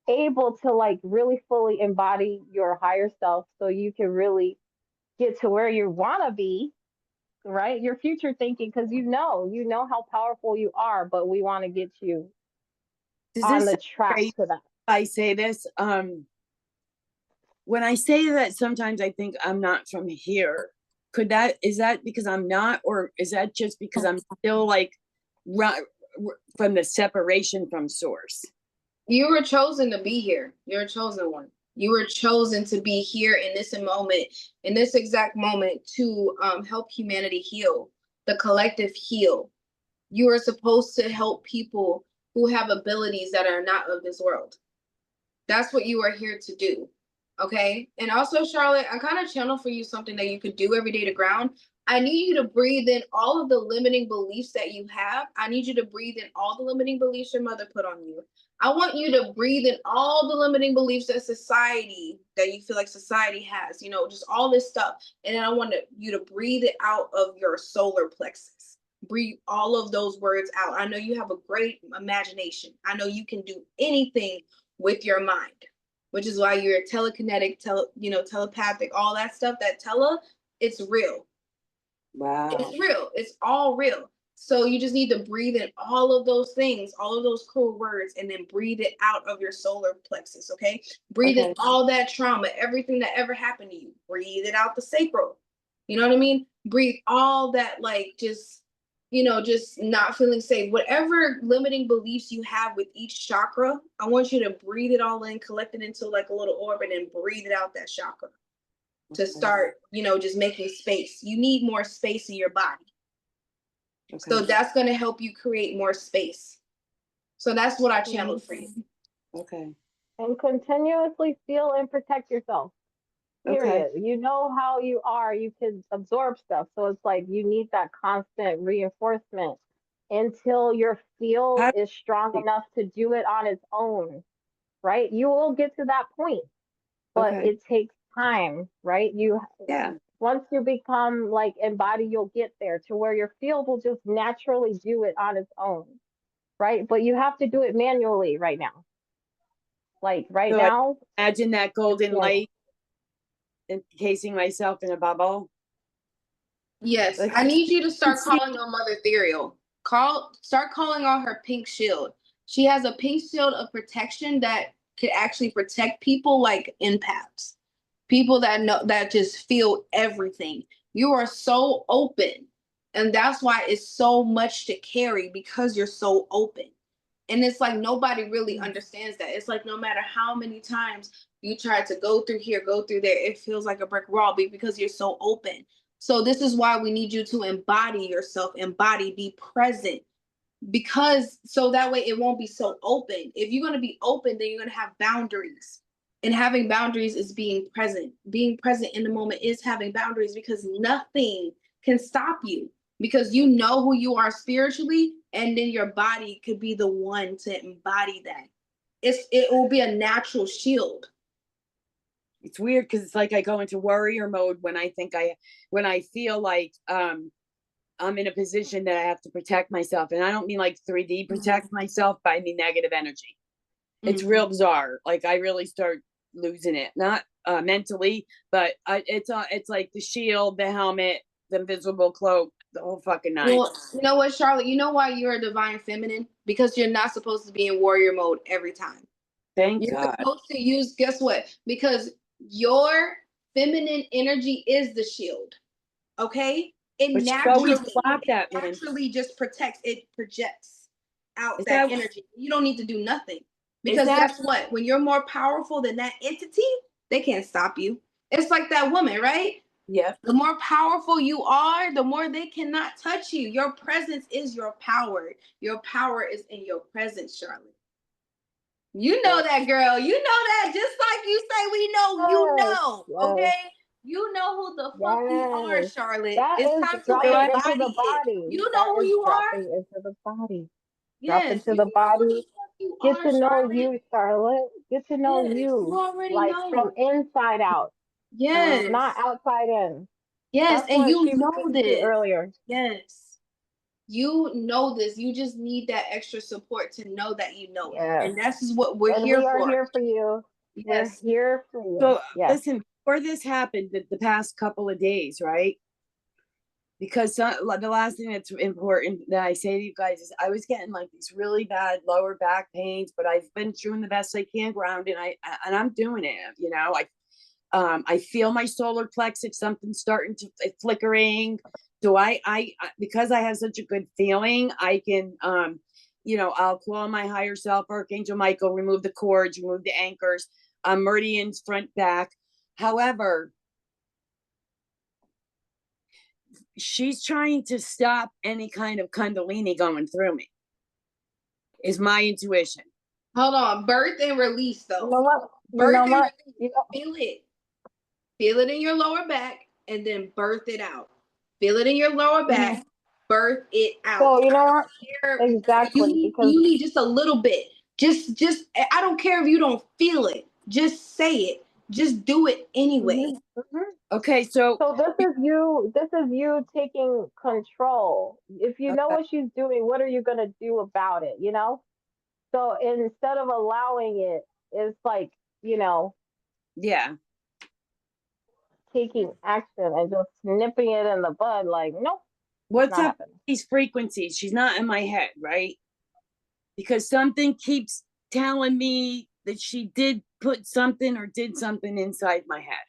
able to like really fully embody your higher self, so you can really get to where you want to be, right? Your future thinking, because you know how powerful you are, but we want to get you on the track to that. I say this, when I say that sometimes I think I'm not from here, is that because I'm not, or is that just because I'm still like from the separation from Source? You were chosen to be here. You're a chosen one. You were chosen to be here in this moment, in this exact moment, to help humanity heal, the collective heal. You are supposed to help people who have abilities that are not of this world. That's what you are here to do. Okay. And also, Charlotte, I kind of channel for you something that you could do every day to ground. I need you to breathe in all of the limiting beliefs that you have. I need you to breathe in all the limiting beliefs your mother put on you. I want you to breathe in all the limiting beliefs that you feel like society has, just all this stuff. And then I want you to breathe it out of your solar plexus. Breathe all of those words out. I know you have a great imagination. I know you can do anything with your mind, which is why you're telekinetic, telepathic, all that stuff, it's real. Wow. It's real. It's all real. So you just need to breathe in all of those things, all of those cool words, and then breathe it out of your solar plexus, okay? Breathe in all that trauma, everything that ever happened to you. Breathe it out the sacral. You know what I mean? Breathe all that, just not feeling safe. Whatever limiting beliefs you have with each chakra, I want you to breathe it all in, collect it into like a little orb, and then breathe it out that chakra to start, just making space. You need more space in your body. Okay. So that's going to help you create more space. So that's what I channeled for you. Okay. And continuously feel and protect yourself. Period. Okay. You know how you are, you can absorb stuff. So it's like you need that constant reinforcement until your field is strong enough to do it on its own, right? You will get to that point, but it takes time, right? Once you become like embodied, you'll get there to where your field will just naturally do it on its own, right? But you have to do it manually right now. Like now. Imagine that golden light encasing myself in a bubble. Yes, I need you to start calling on Mother Ethereal. Start calling on her pink shield. She has a pink shield of protection that could actually protect people like empaths. People that just feel everything. You are so open. And that's why it's so much to carry, because you're so open. And it's like nobody really understands that. It's like no matter how many times you try to go through here, go through there, it feels like a brick wall because you're so open. So this is why we need you to embody yourself, be present. Because so that way it won't be so open. If you're going to be open, then you're going to have boundaries. And having boundaries is being present. Being present in the moment is having boundaries, because nothing can stop you, because you know who you are spiritually, and then your body could be the one to embody that. It will be a natural shield. It's weird because it's like I go into warrior mode when I feel like I'm in a position that I have to protect myself. And I don't mean like 3D protect myself, but I mean negative energy. It's real bizarre. Like I really start losing it, not mentally, but it's like the shield, the helmet, the invisible cloak, the whole fucking night. Well, you know what, Charlotte? You know why you're a divine feminine? Because you're not supposed to be in warrior mode every time. Thank You're God. supposed to use, guess what? Because your feminine energy is the shield. Okay? It naturally just protects, it projects out that energy. You don't need to do nothing. Because guess what? When you're more powerful than that entity, they can't stop you. It's like that woman, right? Yeah. The more powerful you are, the more they cannot touch you. Your presence is your power. Your power is in your presence, Charlotte. You know that, girl. You know that. Just like you say, we know, you know. Okay? You know who the fuck you are, Charlotte. It's time to embody the body. You know who you are. Dropping into the body. Yes, drop into the body. Get to know you, Charlotte. Get to know you. You already like know. From inside out. Yes. Not outside in. Yes, That's and you know this earlier. Yes. You know this. You just need that extra support to know that you know it. And that's just what we're here for. We are here for you. Yes. We're here for you. So listen, before this happened, the past couple of days, right? Because the last thing that's important that I say to you guys is I was getting like these really bad lower back pains, but I've been doing the best I can grounding. I'm doing it. You know, I feel my solar plexus, something starting to flickering. So I because I have such a good feeling, I can, I'll call on my higher self, Archangel Michael, remove the cords, remove the anchors, meridians, front, back. However, she's trying to stop any kind of Kundalini going through me, is my intuition. Hold on. Birth and release, though. You know what? Birth and release. Feel it. Feel it in your lower back, and then birth it out. Feel it in your lower back. Birth it out. So you know what? Care- Exactly, because you need just a little bit. Just I don't care if you don't feel it. Just say it. Just do it anyway. Okay, so this is you taking control. If you know Okay. what she's doing, what are you gonna do about it? You know. So instead of allowing it, it's like, you know, yeah. taking action and just nipping it in the bud. Like, nope, What's not up happening. with these frequencies? She's not in my head, right? Because something keeps telling me that she did put something or did something inside my head.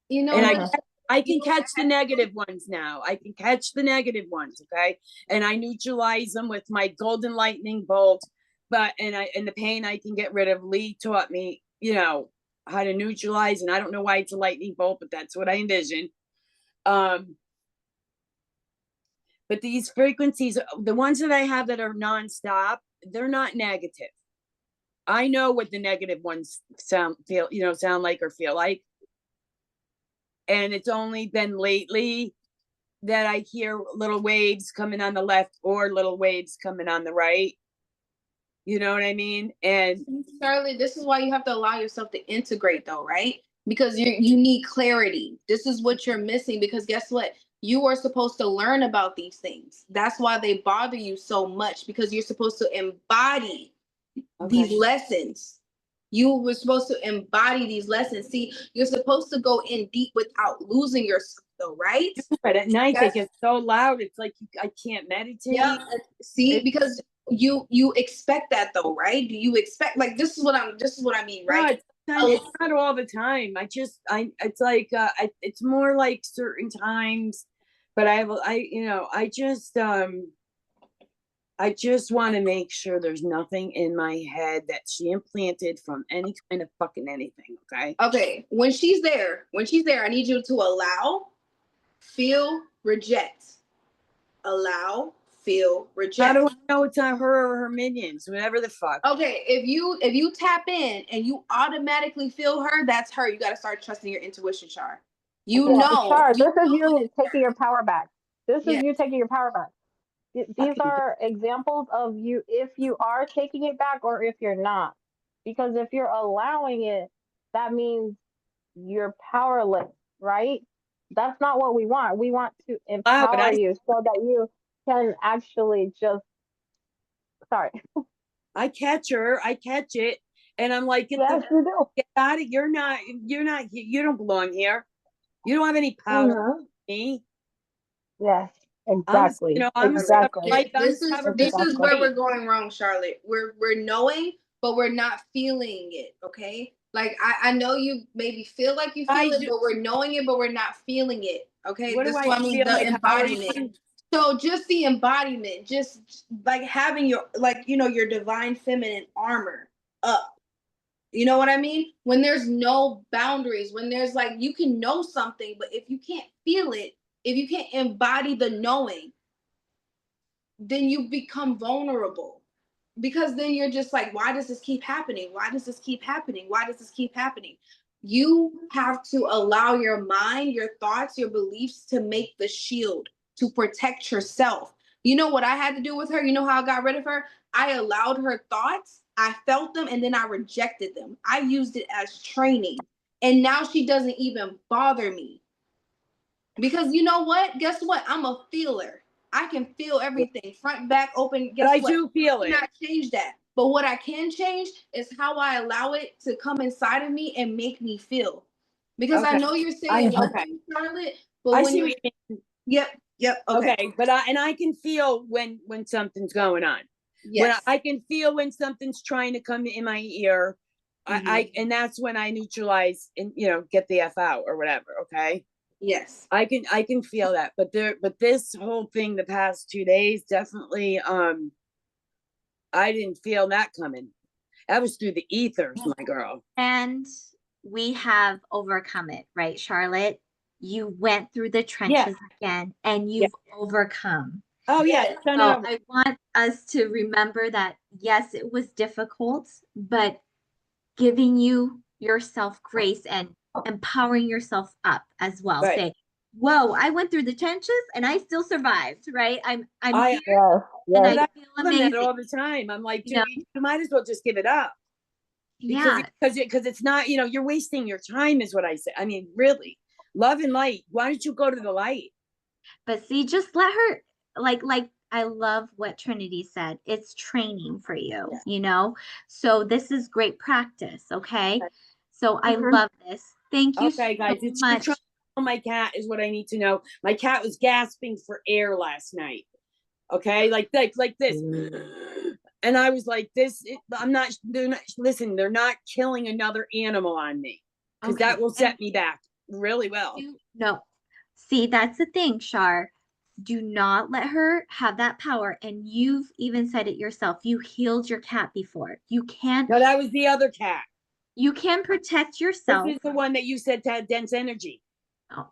You know And what? I can catch the negative ones now. I can catch the negative ones, okay? And I neutralize them with my golden lightning bolt. But and the pain I can get rid of. Lee taught me, you know, how to neutralize, and I don't know why it's a lightning bolt, but that's what I envision. But these frequencies, the ones that I have that are nonstop, they're not negative. I know what the negative ones sound like or feel like. And it's only been lately that I hear little waves coming on the left or little waves coming on the right. You know what I mean? And Charlotte, this is why you have to allow yourself to integrate, though, right? Because you need clarity. This is what you're missing, because guess what? You are supposed to learn about these things. That's why they bother you so much, because you're supposed to embody these lessons. You were supposed to embody these lessons. See, you're supposed to go in deep without losing yourself, though, right? But at night they get so loud, it's like I can't meditate. Yeah. See, because you expect that, though, right? Do you expect, like, this is what I mean, right? It's not all the time. It's like it's more like certain times, but I just want to make sure there's nothing in my head that she implanted from any kind of fucking anything. Okay. When she's there, I need you to allow, feel, reject. Allow, feel, reject. How do I know it's not her or her minions, whatever the fuck? Okay, if you tap in and you automatically feel her, that's her. You got to start trusting your intuition, Char. Char, this is you taking your power back. This Yeah. is you taking your power back. These are examples of you, if you are taking it back or if you're not. Because if you're allowing it, that means you're powerless, right? That's not what we want. We want to empower you so that you can actually just, sorry. I catch it, and I'm like, yes, you do. Get out of, you don't belong here. You don't have any power. Me. Yes. Exactly. This is where we're going wrong, Charlotte. We're knowing, but we're not feeling it. Okay, like I know you maybe feel like you feel it, but we're knowing it, but we're not feeling it. Okay, what this do is what I mean, the embodiment. Power? So just the embodiment, just like having your, like, your divine feminine armor up. You know what I mean? When there's no boundaries, when there's like, you can know something, but if you can't feel it, if you can't embody the knowing, then you become vulnerable, because then you're just like, why does this keep happening? Why does this keep happening? Why does this keep happening? You have to allow your mind, your thoughts, your beliefs to make the shield to protect yourself. You know what I had to do with her? You know how I got rid of her? I allowed her thoughts. I felt them, and then I rejected them. I used it as training. And now she doesn't even bother me. Because you know what? Guess what? I'm a feeler. I can feel everything, front, back, open. Guess what? I do feel it. I cannot change that. But what I can change is how I allow it to come inside of me and make me feel. Because I know you're saying one thing, Charlotte, but I when see you're, what you mean. Yep. Okay, but I can feel when something's going on. Yes. When I can feel when something's trying to come in my ear. And that's when I neutralize and get the F out or whatever. Okay. Yes. I can feel that, but this whole thing the past 2 days definitely I didn't feel that coming. That was through the ethers, my girl. And we have overcome it, right, Charlotte? You went through the trenches again, and you've overcome. Oh yeah. So I want us to remember that, yes, it was difficult, but giving yourself grace and empowering yourself up as well. Right. Say, whoa, I went through the trenches and I still survived, right? I'm I here Yes, and yes. I I feel tell them that amazing. all the time. I'm like, You know? you might as well just give it up Yeah. because it's not, you're wasting your time, is what I say. I mean, really, love and light. Why don't you go to the light? But see, just let her like I love what Trinity said. It's training for you, you know? So this is great practice, okay? So I Mhm. love this. Thank you so Okay, guys, it's you're much. trying to kill my cat is what I need to know. My cat was gasping for air last night. Okay, like this. And I was like, I'm not, listen, they're not killing another animal on me because Okay. that will And set me back really well. no. See, that's the thing, Shar. Do not let her have that power. And you've even said it yourself. You healed your cat before. No, that was the other cat. You can protect This yourself. is the one that you said had dense energy. Oh.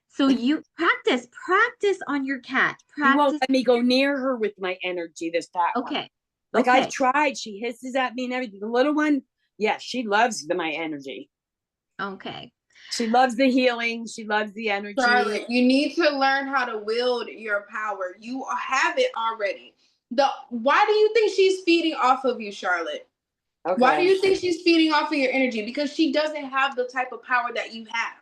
So you practice on your cat. She won't Practice. let me go near her with my energy, this fat one. Okay. Like Okay. I've tried. She hisses at me and everything. The little one, yeah, she loves my energy. Okay. She loves the healing. She loves the energy. Charlotte, you need to learn how to wield your power. You have it already. Why do you think she's feeding off of you, Charlotte? Okay. Why do you think she's feeding off of your energy? Because she doesn't have the type of power that you have.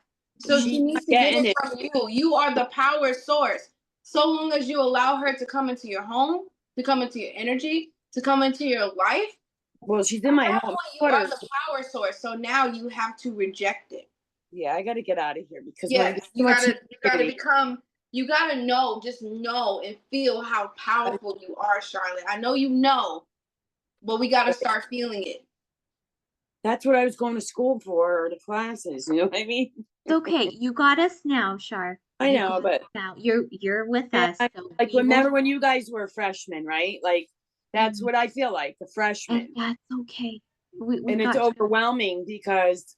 So she needs to get it from you. You are the power source. So long as you allow her to come into your home, to come into your energy, to come into your life. Well, she's in my at that home. point, you are the power source. So now you have to reject it. Yeah, I got to get out of here because yes, you gotta know, just know and feel how powerful you are, Charlotte. I know you know, but we gotta start feeling it. That's what I was going to school for, or the classes. You know what I mean? It's okay. You got us now, Shar. I You know, got but us now. You're with us. So like remember when you guys were freshmen, right? Like that's Mhm. what I feel like, the freshman. And that's okay. We And it's got you. overwhelming because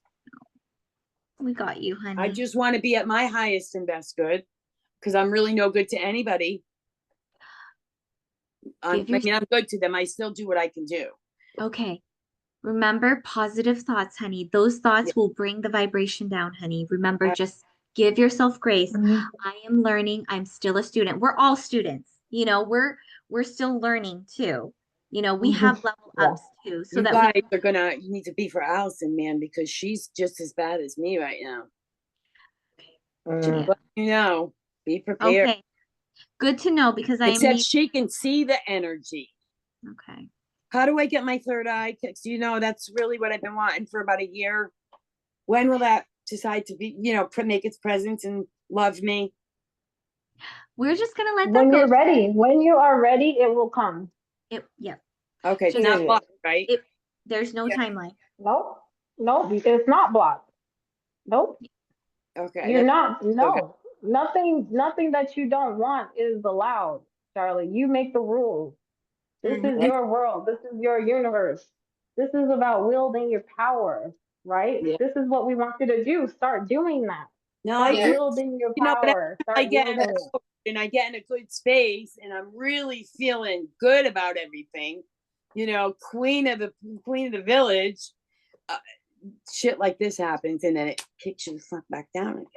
We got you, I honey. just want to be at my highest and best good because I'm really no good to anybody. I mean, I'm good to them. I still do what I can do. Okay. Remember positive thoughts, honey. Those thoughts will bring the vibration down, honey. Remember, just give yourself grace. Mhm. I am learning. I'm still a student. We're all students. You know, we're still learning too. You know, we Mhm. have level Yeah. ups too. So You that guys are gonna, you need to be for Allison, man, because she's just as bad as me right now. Mm. But you know, be prepared. okay. Good to know because I am Except she can see the energy. okay. How do I get my third eye? Because you know that's really what I've been wanting for about a year. When will that decide to be, make its presence and love me? We're just gonna let that When go. you're ready, when you are ready, it will come. Yeah. Okay, it's Just not blocked, right? there's no timeline. Nope. Nope. It's not blocked. Nope. Okay, You're that's not. so good. No. Nothing that you don't want is allowed, Charlie. You make the rules. This is Mhm. your world. This is your universe. This is about wielding your power, right? Yeah. This is what we want you to do. Start doing that. No, Start Yeah. wielding your but power. I Start get wielding it. and I get in a good space and I'm really feeling good about everything. Queen of the village. Uh, Shit like this happens and then it kicks you the fuck back down again.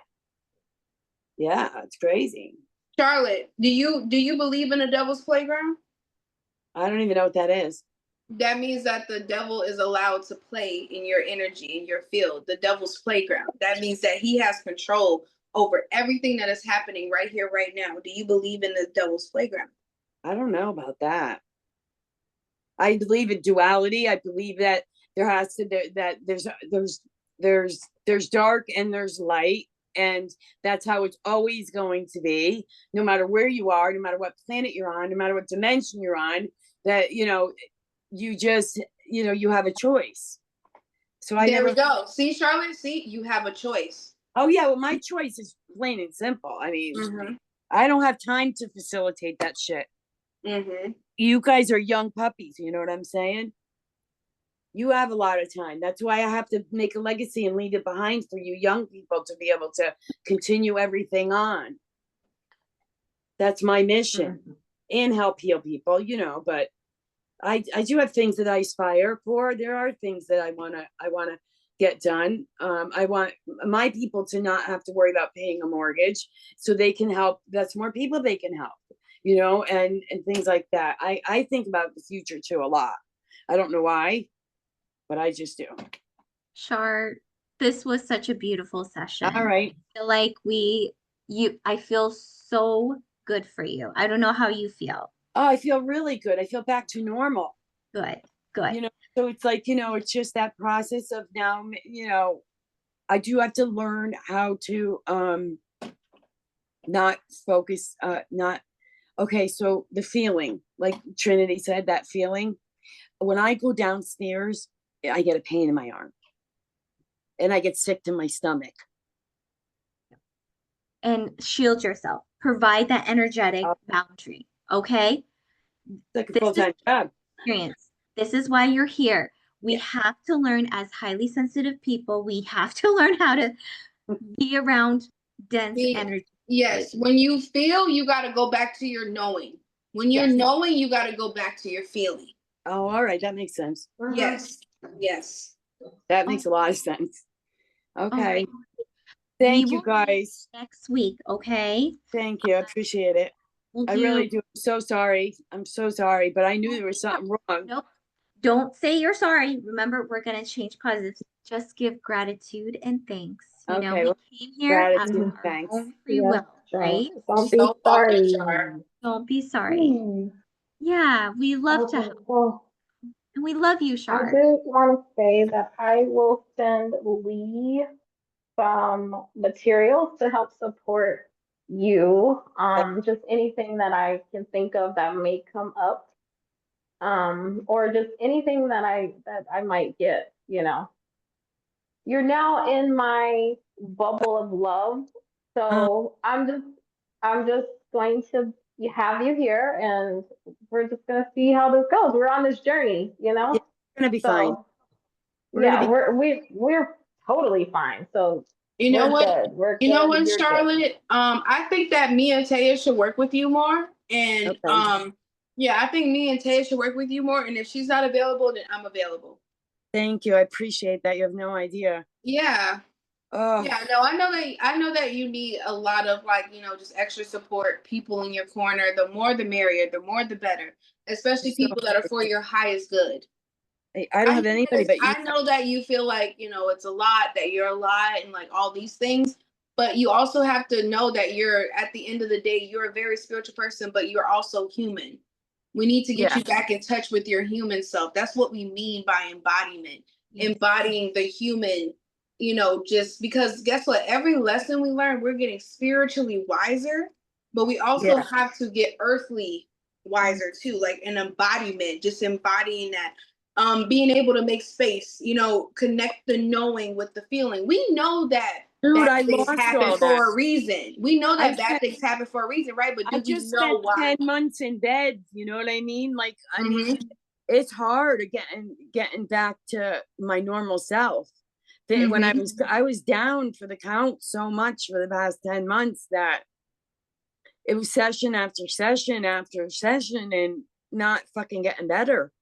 Yeah, it's crazy. Charlotte, do you believe in the devil's playground? I don't even know what that is. That means that the devil is allowed to play in your energy, in your field, the devil's playground. That means that he has control over everything that is happening right here, right now. Do you believe in the devil's playground? I don't know about that. I believe in duality. I believe that there has to that there's dark and there's light, and that's how it's always going to be, no matter where you are, no matter what planet you're on, no matter what dimension you're on. That you just you have a choice. So I There never. we go. See, Charlotte. See, you have a choice. Oh yeah, well my choice is plain and simple. I mean, Mm-hmm. I don't have time to facilitate that shit. Mm-hmm. You guys are young puppies. You know what I'm saying? You have a lot of time. That's why I have to make a legacy and leave it behind for you young people to be able to continue everything on. That's my mission. Mhm. And help heal people, but I do have things that I aspire for. There are things that I wanna get done. I want my people to not have to worry about paying a mortgage, so they can help. That's more people they can help, you know, and things like that. I think about the future too a lot. I don't know why, but I just do. Char, this was such a beautiful session. All right. I feel like I feel so good for you. I don't know how you feel. Oh, I feel really good. I feel back to normal. Good, good. You know, so it's like, you know, it's just that process of now, you know, I do have to learn how to not focus, not okay, so the feeling, like Trinity said, that feeling, when I go downstairs, I get a pain in my arm and I get sick to my stomach. And shield yourself. Provide that energetic boundary. Okay? It's like a This is full-time job. experience. This is why you're here. We Yeah. have to learn as highly sensitive people, we have to learn how to be around dense energy. Yes, when you feel, you got to go back to your knowing. When you're Yes. knowing, you got to go back to your feeling. Oh, all right, that makes sense. Yes, yes. That makes a lot of sense. All Okay. right. Thank We you will guys. next week, okay? Thank you. I appreciate it. We'll I really do. I'm so sorry. I'm so sorry, but I knew there was something wrong. Nope. Don't say you're sorry. Remember, we're gonna change positive. Just give gratitude and thanks. You know, Okay, we well, came here out gratitude, of our thanks. own free Yeah, will, sure. right? Don't be So welcome, sorry. Char. Don't be sorry. Hmm. Yeah, we love to Okay, help, well, and we love you, I Shar. just want to say that I will send Lee some materials to help support you. Just anything that I can think of that may come up. Or just anything that I might get, you know. You're now in my bubble of love. So I'm just going to have you here and we're just gonna see how this goes. We're on this journey, you know? Yeah, we're gonna be fine. So We're gonna yeah, be we're totally fine. So You know we're what? good. We're You know good. what, You're good. Charlotte? I think that me and Taya should work with you more. And Okay. yeah, I think me and Taya should work with you more. And if she's not available, then I'm available. Thank you. I appreciate that. You have no idea. Yeah. Oh, Yeah, no, I know that you need a lot of, like, you know, just extra support, people in your corner. The more the merrier, the more the better. Especially so people that are for your highest good. I don't have anybody but you. I know that you feel like, you know, it's a lot, that you're a lot and like all these things, but you also have to know that you're, at the end of the day, you're a very spiritual person, but you're also human. We need to get Yeah. you back in touch with your human self. That's what we mean by embodiment. Yes. Embodying the human, you know, just because guess what? Every lesson we learn, we're getting spiritually wiser, but we also Yeah. have to get earthly wiser too, like an embodiment, just embodying that. Being able to make space, you know, connect the knowing with the feeling. We know that Dude, I bad things lost happen all for that. a reason. We know I that bad spent- things happen for a reason, right? But I do we just know spent why? 10 months in bed. You know what I mean? Like, I Mhm. mean, it's hard getting back to my normal self. When I was down for the count so much for the past 10 months that it was session after session after session and not fucking getting better.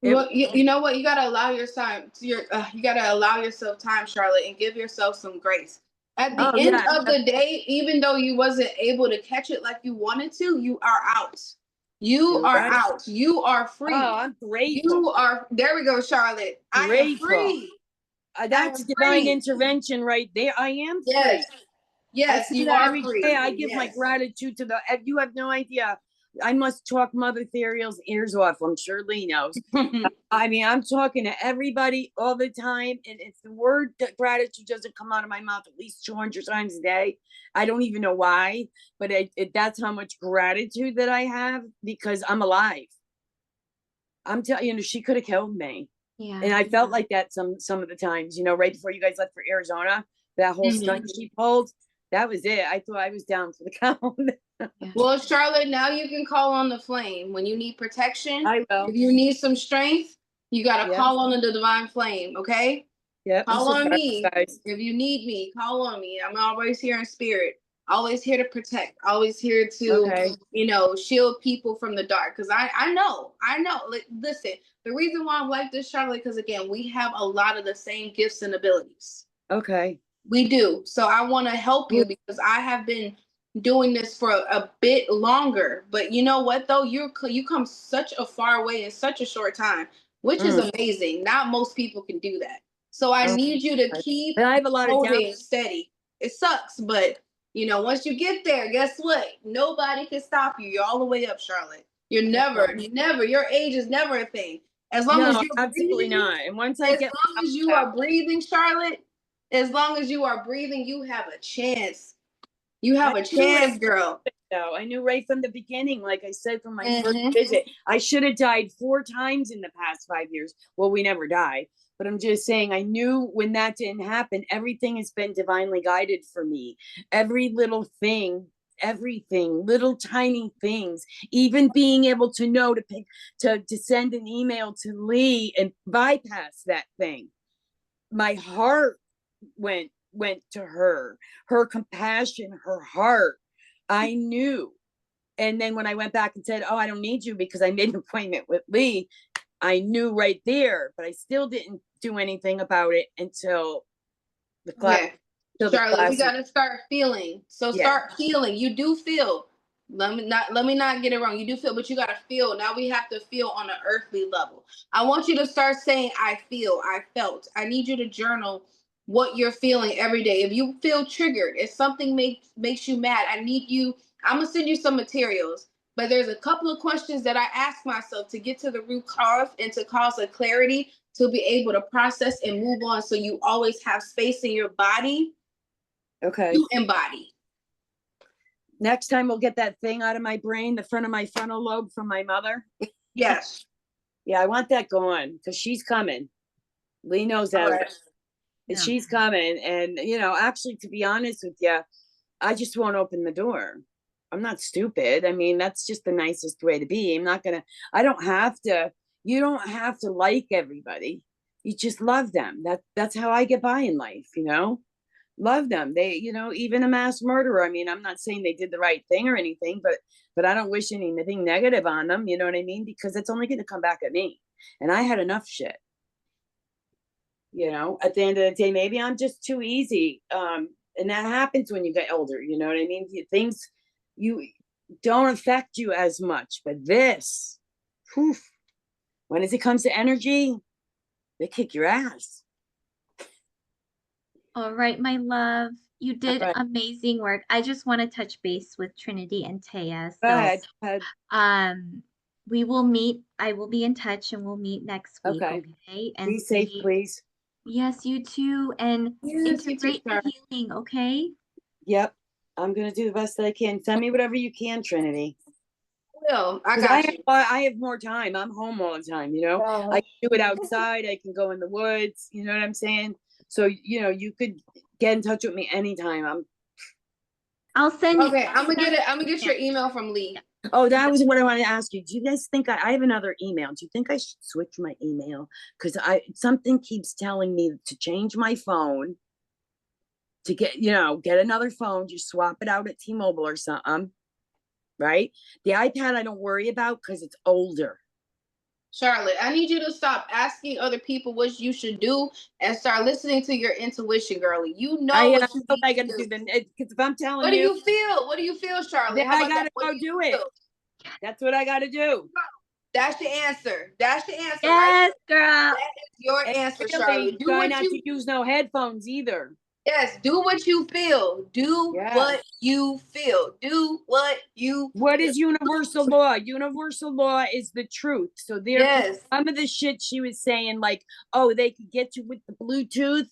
Well, you know what? You gotta allow your time. You gotta allow yourself time, Charlotte, and give yourself some grace. At the end of the day, even though you wasn't able to catch it like you wanted to, you are out. You You're are right. out. You are free. Oh, I'm grateful. You are. There we go, Charlotte. I am Grateful. free. That's I'm divine free. intervention right there. I am free. Yes. Yes, I say you that are every free. day. I give my Yes. gratitude to you have no idea. I must talk Mother Therial's ears off. I'm sure Lee knows. I mean, I'm talking to everybody all the time. And if the word gratitude doesn't come out of my mouth at least 200 times a day, I don't even know why. But that's how much gratitude that I have because I'm alive. I'm telling you, she could have killed me. Yeah. And I felt like that some of the times, you know, right before you guys left for Arizona, that whole stunt she pulled, that was it. I thought I was down for the count. Well, Charlotte, now you can call on the flame when you need protection. I will. If you need some strength, you gotta Yep. call on the divine flame. Okay. Yep. Call on me guys. if you need me. Call on me. I'm always here in spirit. Always here to protect. Always here to, Okay. you know, shield people from the dark. Because I know. Like, listen, the reason why I'm like this, Charlotte, because again, we have a lot of the same gifts and abilities. Okay. We do. So I want to help you because I have been doing this for a bit longer. But you know what though? You come such a far way in such a short time, which is amazing. Not most people can do that. So I need you to keep And I have a lot of holding steady. It sucks, but you know, once you get there, guess what? Nobody can stop you. You're all the way up, Charlotte. You're never, your age is never a thing. As long as you're absolutely breathing, not. And once I as get long as you are breathing, Charlotte, as long as you are breathing, you have a chance. You have a chance, girl. So I knew right from the beginning, like I said, from my first visit, I should have died 4 times in the past 5 years. Well, we never died, but I'm just saying, I knew when that didn't happen, everything has been divinely guided for me. Every little thing, everything, little tiny things, even being able to know to send an email to Lee and bypass that thing. My heart went to her compassion, her heart. I knew. And then when I went back and said, oh, I don't need you because I made an appointment with Lee, I knew right there, but I still didn't do anything about it until the class. Charlotte, we got to start feeling. So start feeling. You do feel. Let me not get it wrong. You do feel, but you got to feel. Now we have to feel on an earthly level. I want you to start saying, I feel, I felt. I need you to journal what you're feeling every day. If you feel triggered, if something makes you mad, I'm going to send you some materials. But there's a couple of questions that I ask myself to get to the root cause and to cause a clarity to be able to process and move on. So you always have space in your body. Okay. To embody. Next time we'll get that thing out of my brain, the front of my frontal lobe from my mother. Yes. Yeah, I want that gone because she's coming. Lee knows that. Right. And she's coming. And, you know, actually, to be honest with you, I just won't open the door. I'm not stupid. I mean, that's just the nicest way to be. I don't have to, you don't have to like everybody. You just love them. That's how I get by in life, you know? Love them. They, you know, even a mass murderer. I mean, I'm not saying they did the right thing or anything, but I don't wish anything negative on them. You know what I mean? Because it's only going to come back at me. And I had enough shit. You know, at the end of the day, maybe I'm just too easy. And that happens when you get older. You know what I mean? Things you don't affect you as much. But this, whew, when it comes to energy, they kick your ass. All right, my love. You did amazing work. I just want to touch base with Trinity and Taya. So, go ahead. We will meet. I will be in touch and we'll meet next week. Okay. And be safe, please. Yes, you too. And integrate the healing, okay? Yep. I'm going to do the best that I can. Send me whatever you can, Trinity. Well, I have more time. I'm home all the time, you know? I can do it outside. I can go in the woods. You know what I'm saying? So, you know, you could get in touch with me anytime. I'll send you. Okay, I'm gonna get your email from Lee. Oh, that was what I wanted to ask you. Do you guys think I have another email? Do you think I should switch my email? Because something keeps telling me to change my phone to get another phone. Just swap it out at T-Mobile or something. Right? The iPad I don't worry about because it's older. Charlotte, I need you to stop asking other people what you should do and start listening to your intuition, girlie. You know what you need I got to do. Because if I'm telling what do you feel? What do you feel, Charlotte? I got to go do it. That's what I got to do. That's the answer. That's the answer. Yes, right? girl. That is your answer, Charlotte. Try not to use no headphones either. Yes, do what you feel. Do what you feel. Do what you What is universal law? Universal law is the truth. So some of the shit she was saying, like, oh, they could get you with the Bluetooth.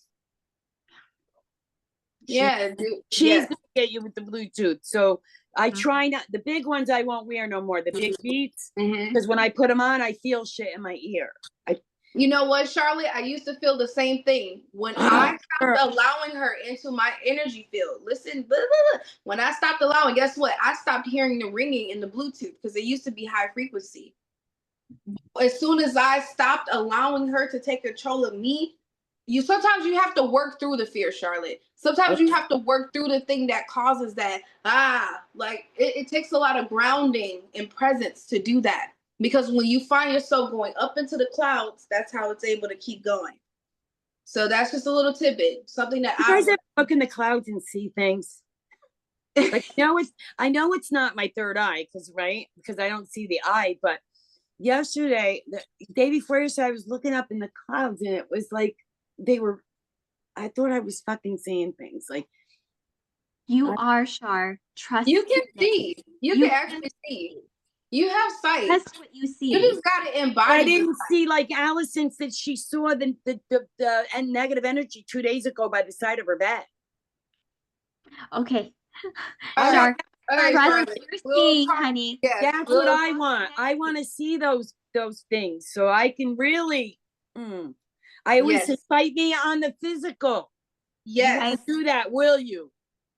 She's gonna get you with the Bluetooth. So I try not, the big ones I won't wear no more, the big beats. Because when I put them on, I feel shit in my ear. You know what, Charlotte? I used to feel the same thing. When I stopped allowing her into my energy field, listen, blah, blah, blah. When I stopped allowing, guess what? I stopped hearing the ringing in the Bluetooth because it used to be high frequency. As soon as I stopped allowing her to take control of me, sometimes you have to work through the fear, Charlotte. Sometimes you have to work through the thing that causes that. Like it takes a lot of grounding and presence to do that. Because when you find yourself going up into the clouds, that's how it's able to keep going. So that's just a little tidbit, something that You guys ever look in the clouds and see things? Like, I know it's not my third eye, because I don't see the eye, but yesterday, the day before yesterday, I was looking up in the clouds and it was like I thought I was fucking seeing things. Like, You are Shar. Trust you can me. see. You can actually see. You have sight. Trust what you see. You just gotta embody. I didn't see, like Allison said, she saw the negative energy 2 days ago by the side of her bed. Okay. All Shar, right, trust Charlotte. what you're We'll seeing, talk. honey. Yes, That's what I want. I want to see those things so I can really. I always say, fight me on the physical. Yes. Do that, will you?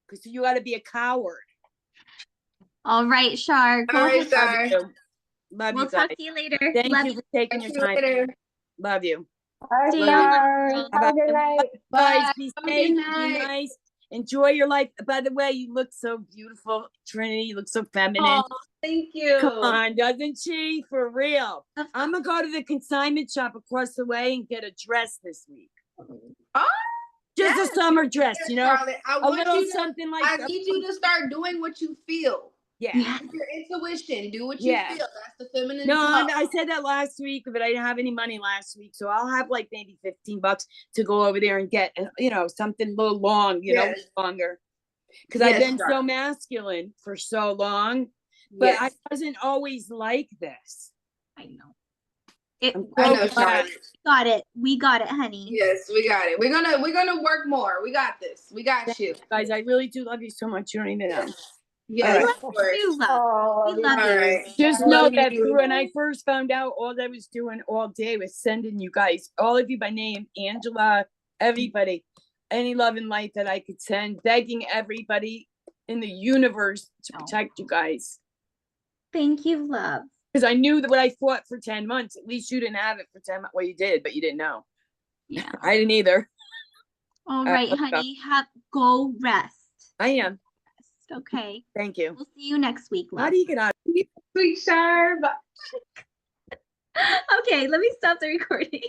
Because you got to be a coward. All right, Shar. Go All right, ahead. Shar. Love We'll you guys. talk to you later. Thank Love you for taking your time. Later. Love you. Bye, See you Shar. later. Have a good night. Guys, be Have a safe, good be night. nice, enjoy your life. By the way, you look so beautiful, Trinity. You look so feminine. Oh, thank you. Come on, doesn't she? For real. I'm gonna go to the consignment shop across the way and get a dress this week. Oh, just yes. a summer dress, Yes, you know, Charlotte. I a want little you to, something like. I need you to start doing what you feel. Yeah. Yeah. Your intuition. Do what you Yeah. feel. That's the feminine. No, flow. I said that last week, but I didn't have any money last week, so I'll have like maybe $15 to go over there and get, something a little long, Yes. longer, because I've been so masculine for so long, but I wasn't always like this. I know. I know, Charlotte. Got it. We got it, honey. Yes, we got it. We're gonna work more. We got this. We got you, guys. I really do love you so much. You don't even know. Yes, We love you, love. Oh, We love All you. right. Just I know love that you. when I first found out, all I was doing all day was sending you guys, all of you by name, Angela, everybody, any love and light that I could send, begging everybody in the universe to protect you guys. Thank you, love. Because I knew that what I fought for 10 months, at least you didn't have it for 10 months. Well, you did, but you didn't know. Yeah. I didn't either. All right, honey. Go rest. I am. Okay. Thank you. We'll see you next week, love. How do you get out? Sweet Shar. Okay, let me stop the recording.